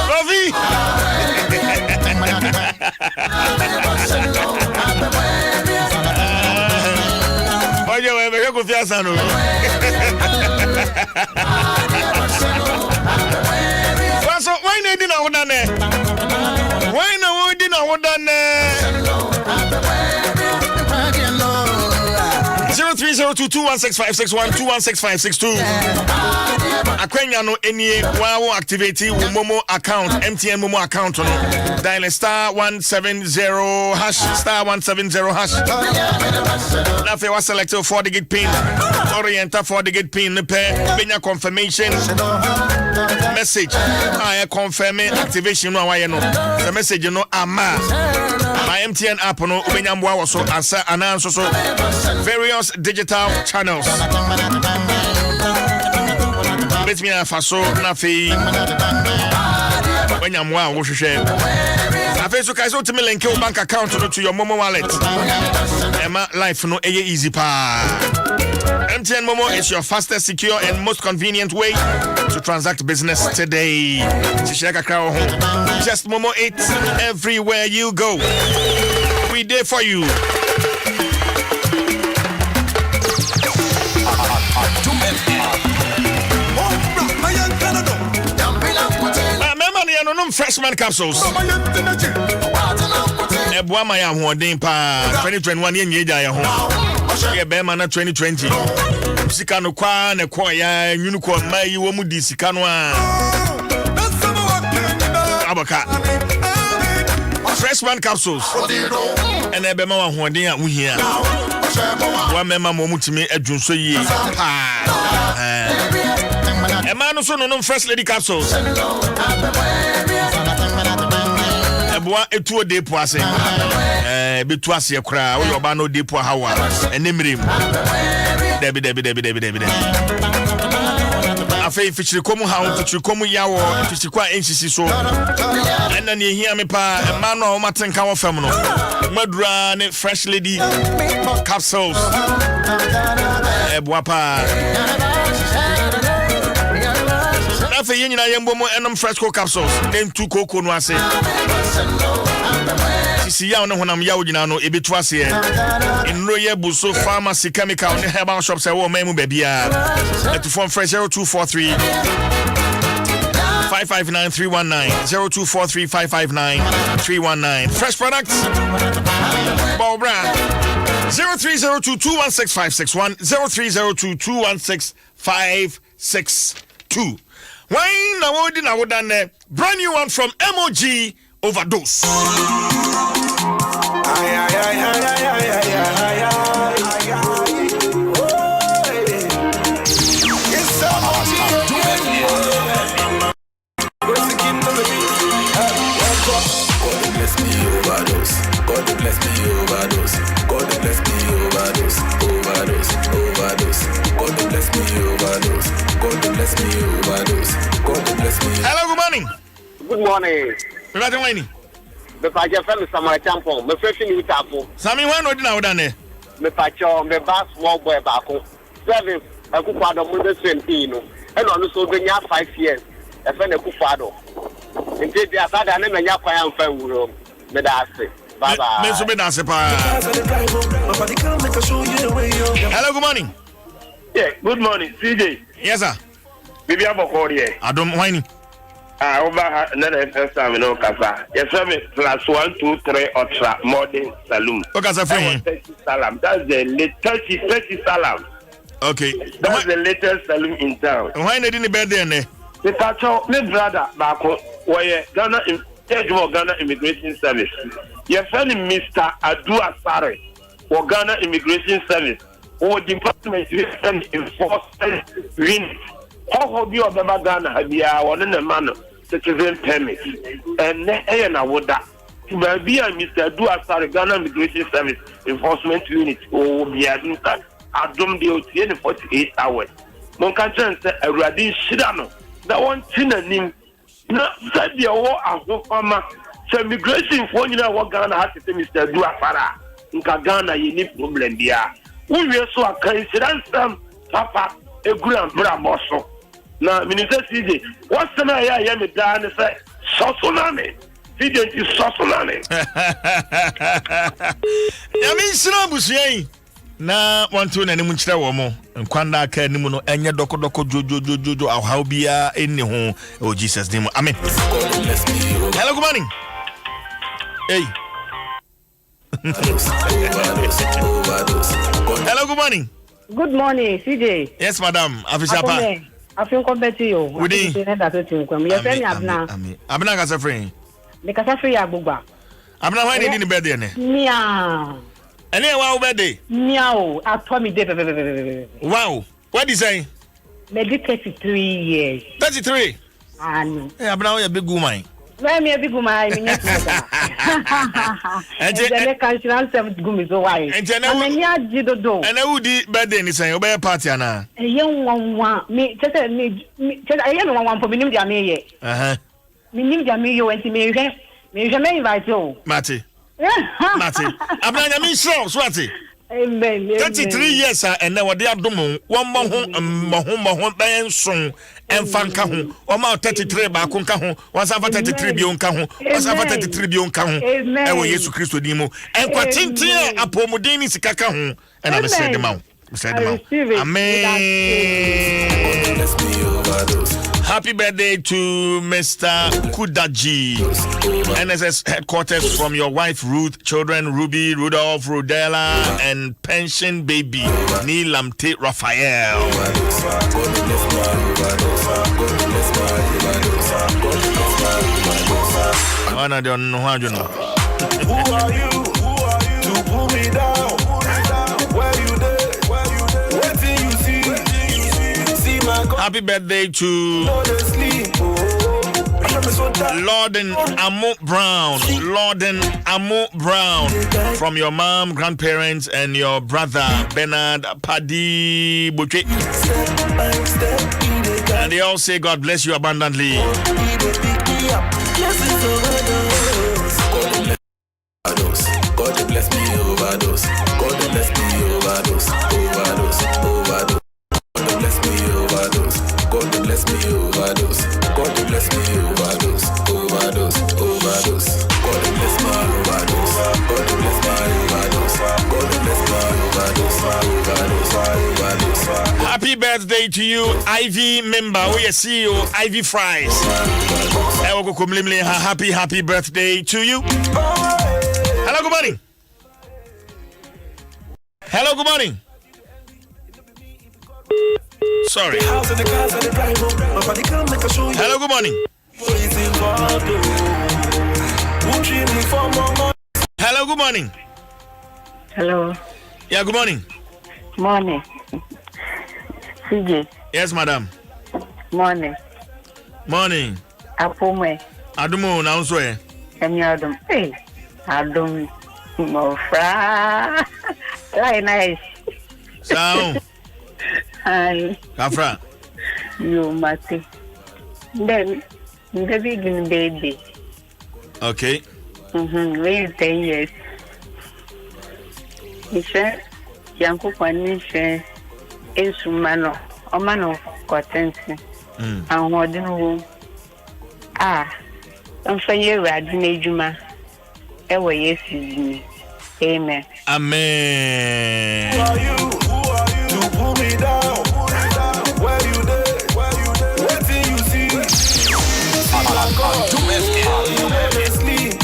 Ravi. Oye, we me go fiasa no. So why na di na hodane? Why na wo di na hodane? 0302216561 216562. Akwenya no enie wa activate wo Momo account, MTN Momo account no. Dial star 170 hash star 170 hash. Now if you was selected for the gate pin, orienta for the gate pin pay benya confirmation message. I confirm activation no why no. The message no ama. My MTN app no ubenya mwa waso ansa ananso so various digital channels. Let me faso na fe when you mwa wo hwehwe afi so kai so timi link your bank account to your Momo wallet. Emma life no easy pa. MTN Momo is your fastest, secure and most convenient way to transact business today. Just Momo it everywhere you go. We there for you. Freshman capsules. Ebwa my am holding pa 2021 yenye ja ya ho. Ye be ma na 2020. Sika no kwa na kwa ya nyunu kwa mai wo mu di sika no a. Abaka. Freshman capsules. And ebe ma wa holding a uhia. Wa mema mo mutimi adwunso yie. Pa. Emma no so no fresh lady capsules. Eboa etuo de po ase. Betu ase kra, wo yoba no de po hawa. Enemrem. Debi. Afei fichiri komu ha, fichiri komu yawo, fichiri kwa ensisi so. Ena ne hia me pa, ma no o matenka wo fam no. Madura ne fresh lady capsules. Eboa pa. Afei yenyina yembo mo enom fresh cocoa capsules. Nentu koko no ase. Sisi ya no honam ya ogina no ebetu ase e. Enro ye buso pharmacy chemical ne herbal shops e wo memu bebia. Etu from fresh 0243 559319 0243 559319. Fresh products. Bobra 0302216561 0302216562. Why na wodi na wodan brand new one from MOG Overdose. Hello, good morning. Good morning. Good morning. Me pa je fam Samuel Champon, me fresh ni utapo. Sami wan odi na wodan e. Me pa cho me ba small boy ba ko. 7 akupa do mo de 20 no. E no no so be nya 5 years. E fe na akupa do. Nti dia sada na me nya kwan am fa wuro. Me da ase. Bye bye. Me so be da ase pa. Hello, good morning. Yeah, good morning, CJ. Yes, sir. Bibi aboko here. Adom whining. Over another first time no kasa. Yes, me plus 123 ultra modern saloon. Okay, sir. Salam. That's the latest 30 salam. Okay. That's the latest saloon in town. Why not in the bed then? The patrol, my brother, Bako, where Ghana Immigration Service. Your friend Mr. Adu Asare, or Ghana Immigration Service, or Department of Enforcement Unit. How do you have Ghana? Have you one in a manner? Citizen permit, and I would that. Maybe Mr. Adu Asare, Ghana Immigration Service Enforcement Unit, or be Adom the 48 hours. Monkancha said a radin shidano. That one thing and him. Not said the war as no farmer. So immigration for you know what Ghana has to say, Mr. Adu Asare. In Ghana, you need problem there. We were so a coincidence, Papa, a grand bramoso. Now, Minister CJ, what's the name I am down and say, Sosunami? CJ is Sosunami. Yamin Sinabusi. Na want to any munchra womo and Kwanda Kanimuno and your doko jojo or how be in home. Oh, Jesus name. Amen. Hello, good morning. Hey. Hello, good morning. Good morning, CJ. Yes, madam. Afishapa. I feel compared to you. We did. Abna kasa free. Me kasa free abuba. Abna why need in the bed there? Meow. Any wow bed? Meow. I told me wow. What did you say? Maybe 33 years. 33? And Abna a big woman. Where me a big woman? And then can't answer gumi so why? And then I would birthday in saying obey party na. A young one me just a young one for me name Jamie. Me name Jamie when she me invite you. Mati. Abna Jamie Swati. Amen. 33 years and now they are doing one more ben song and fanka home. Or my 33 bakunka home. Was over 33 bionka home. Was over 33 bionka home. I will use Christo Dimo. And Quatintia Apomodini Sikaka home. And I said the mouth. Amen. Happy birthday to Mr. Kudaji. NSS headquarters from your wife Ruth, children Ruby, Rudolph, Rudella, and pension baby Nilamte Raphael. I don't know how you know. Who are you to pull me down? Where you there? What do you see? Happy birthday to Lorden Amo Brown. Lorden Amo Brown. From your mom, grandparents, and your brother, Bernard Paddy Boucher. And they all say, God bless you abundantly. God bless me overdose. God bless me overdose. Overdose. Overdose. God bless me overdose. God bless me overdose. God bless me overdose. Overdose. Overdose. God bless my overdose. God bless my overdose. God bless my overdose. Overdose. Overdose. Happy birthday to you, Ivy member. We are CEO Ivy Fries. Happy birthday to you. Hello, good morning. Hello, good morning. Sorry. Hello, good morning. Hello, good morning. Hello. Yeah, good morning. Morning. CJ. Yes, madam. Morning. Morning. Apume. Adumo, now so eh. Adom. Hey. Adom. Mofra. Like nice. Sound. Hi. Kafra. You mate. Then the beginning baby. Okay. Wait 10 years. He said, Yanko Panisha is Mano, a man of contention. And what do you? I'm for you, Radinejuma. Ever yes, amen. Amen. Who are you? To pull me down. Where you there? What do you see? You never sleep.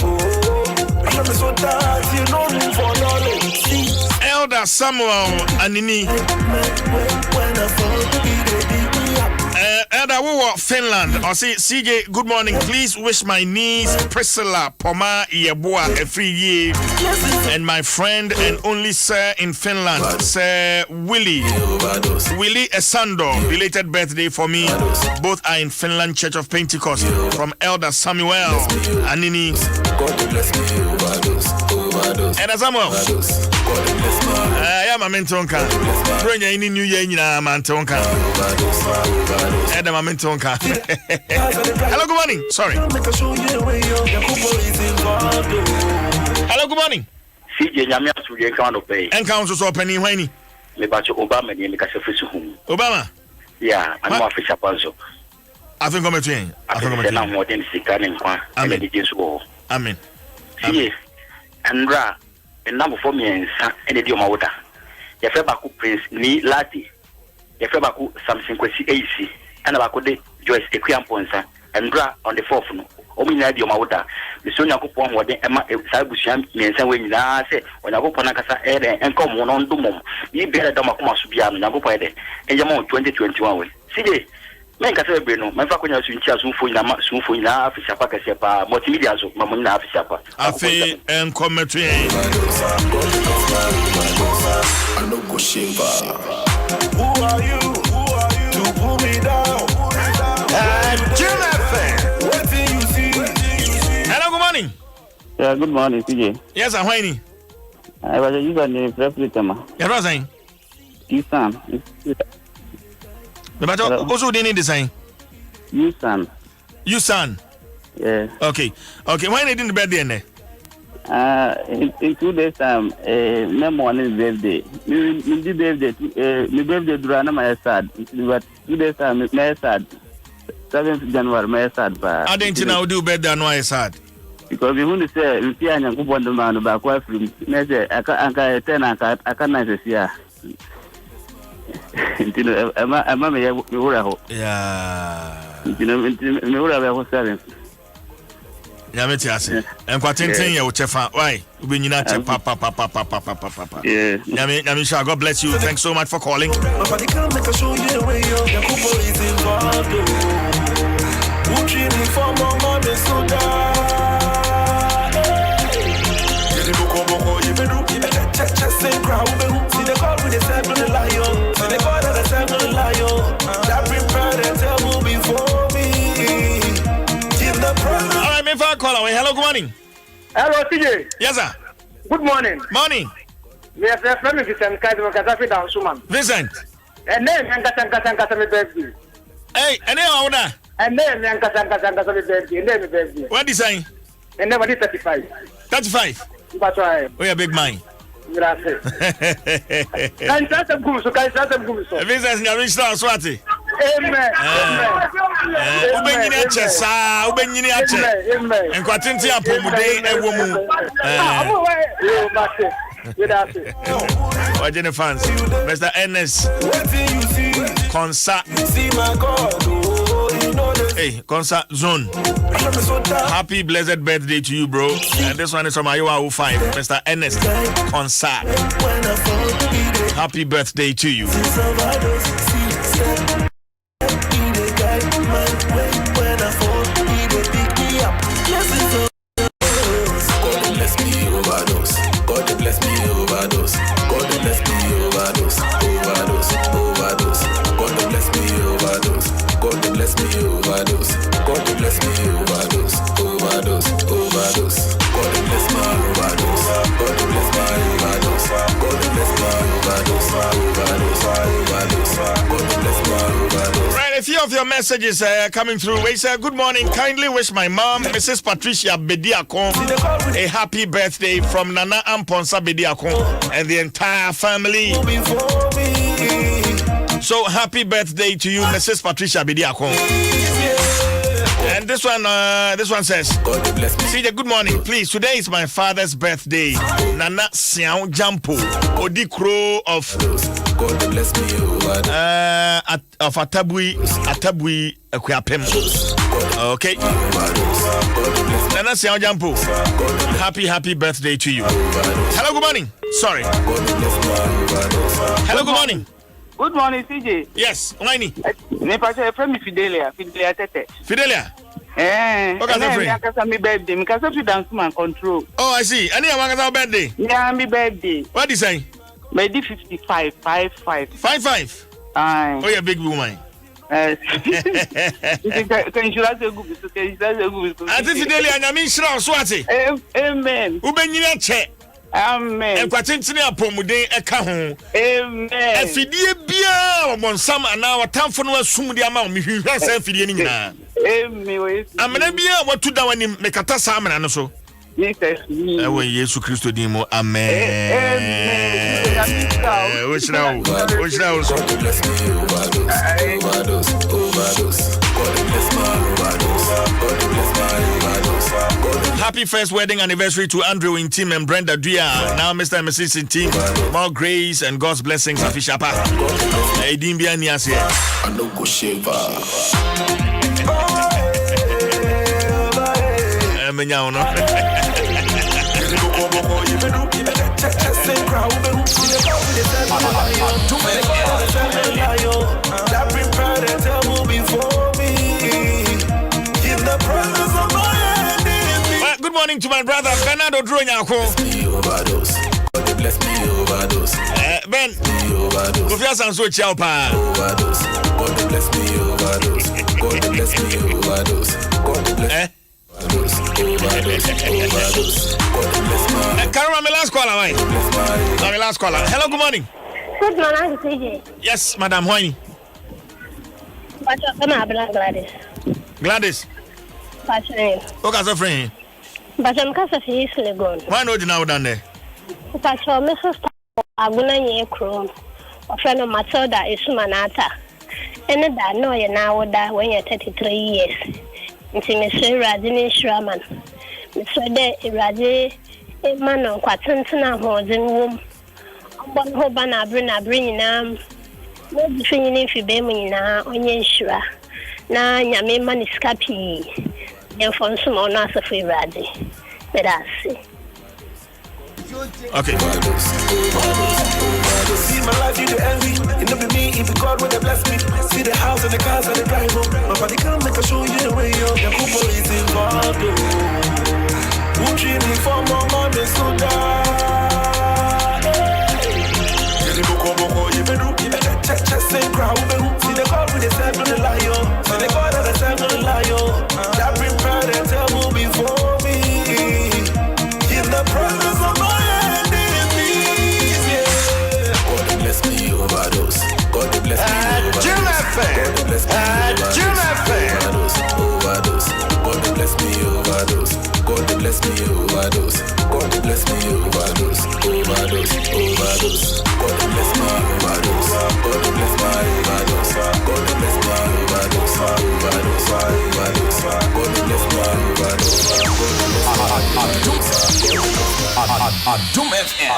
I'm so tired. You know me for knowledge. Elder Samuel Anini. Elder, we were Finland. I say, CJ, good morning. Please wish my niece Priscilla Poma Yeboa every year, and my friend and only sir in Finland, Sir Willie Esando, belated birthday for me. Both are in Finland Church of Pentecost. From Elder Samuel Anini. Elder Samuel. Yeah, my mentonka. Bring any new year in a mentonka. Elder my mentonka. Hello, good morning. Sorry. Hello, good morning. CJ Nyamia Suye Count of Bay. And council so penny whiny. Mebacho Obama and Yamika home. Obama? Yeah, I'm more fish apanzo. I think I'm between. I think I'm between. More than Sikan and Quan. Amen. Amen. See, Andra, and number for me and Dioma water. Yafabaku Prince Ni Lati. Yafabaku something Quasi AC. And Abakode Joyce Equian Ponsa. Andra on the fourth. Omina Dioma water. The Sonia Kupon, what the Emma Sabusham, and when I say, when I go Panacasa Ere and come on Dumum, you better Damakuma Subian, Nagopa, and Yamo 2021. See, make a celebrate. My faculty is in charge soon for Fisapa, multimedia, Mamma Fisapa. I feel and commentary. Who are you? To pull me down. What do you see? Hello, good morning. Yeah, good morning, CJ. Yes, I'm whining. I was a username replica. You're not saying? Yusan. But also they need the same. Yusan. Yeah. Okay. When they didn't the birthday in there? In 2 days time, my morning birthday. My birthday durana my sad. But 2 days time my sad. 7th January my sad. I didn't now do better than why sad. Because we want to say we see an uncle the man about quite from measure. I can't nice here. I'm a yeah. You know, me was selling. Yametiasi. And quatintin ya uchefa. Why? Ubinina chepa papa. Yeah. Yamisha, God bless you. Thanks so much for calling. That prepared a table before me. Give the Hello, TJ. Yes, sir. Good morning. Morning. Yes, let me Vincent Kaiser Kazafi down Suman. Vincent. And then Kasa me birthday. Hey, and then how that? And then Kasa me birthday. And then me birthday. What design? And then what is 35? 35. That's right. Oh, yeah, big man. Gracias. Kan sasa gusto. Vincent, you reach down Swati. Amen. Ubenyini ache sa, ubenyini ache. Enkwatinti apomude ewomu. Wajene fans, Mr. Ernest Concert. Hey, Concert Zone. Happy blessed birthday to you, bro. And this one is from Iowa 05, Mr. Ernest Concert. Happy birthday to you. Right, a few of your messages coming through. We say, good morning. Kindly wish my mom, Mrs. Patricia Bediakon, a happy birthday from Nana Amponsa Bediakon and the entire family. So happy birthday to you, Mrs. Patricia Bediakon. And this one says, CJ, good morning. Please, today is my father's birthday. Nana Siao Jampo, Odikro of Atabui Akuapem. Okay. Nana Siao Jampo, happy birthday to you. Hello, good morning. Sorry. Hello, good morning. Good morning, CJ. Yes, Winnie. Nepasha from Fidelia Tete. Fidelia? Eh. Okay, I'm my birthday. I'm going to dance man control. Oh, I see. Any of my birthday? Yeah, my birthday. What is it? Maybe 55, 55. 55? Aye. Oh, you're a big woman. Can you I think Fidelia, I'm in Shroud Swati. Amen. Ubenyina che. Amen. And kwatintini apomude eka ho. Amen. Afidie bia obonsam ana watamfo no asum de ama me hwehwe san fidie ni nyina. Amen. Amana bia watu da wani mekata sa amana no so. Yes. Ewe Yesu Kristo din mo. Amen. Amen. Oshra so. Happy first wedding anniversary to Andrew in team and Brenda Duya. Now Mr. and Mrs. in team. More grace and God's blessings. Afishapa. Edimbia Niasia. Good morning to my brother Bernardo Dronyako. Bless me overdose. Ben. Kofia Sanso Chiapa. God bless me overdose. God bless me overdose. God bless Karma, my last caller, right? My last caller. Hello, good morning. Good morning, CJ. Yes, Madam Hoini. Gladys. Gladys. Okay, so friend. But I'm going to see you gone. Why not you now down there? But your Mrs. Aguna Ye Chrome, a friend of Matilda is Manata. And that know you now that when you're 33 years. It's Mr. Radini Shraman. Mr. De Radi, a man on Quatantana holding womb. One Hobana bring no between if you be me now on Yeshua. Now, Yami Maniscapi. And from some on us of Radi. Let us see. Okay. See my life, you the envy. It never be me, if you God when they bless me. See the house and the cars and the drive home. Nobody can make a show you the way yo. The couple is involved. Who treat me for more money, so die. Same crowd, see the God with the side on the lion. See the God on the side on the lion. That prepared and tell me before me. bless me overdose. God bless me overdose. Overdose, overdose. God bless me overdose. God bless my overdose. God bless my overdose. Overdose, overdose. God bless my overdose. God bless my overdose. Adom FM.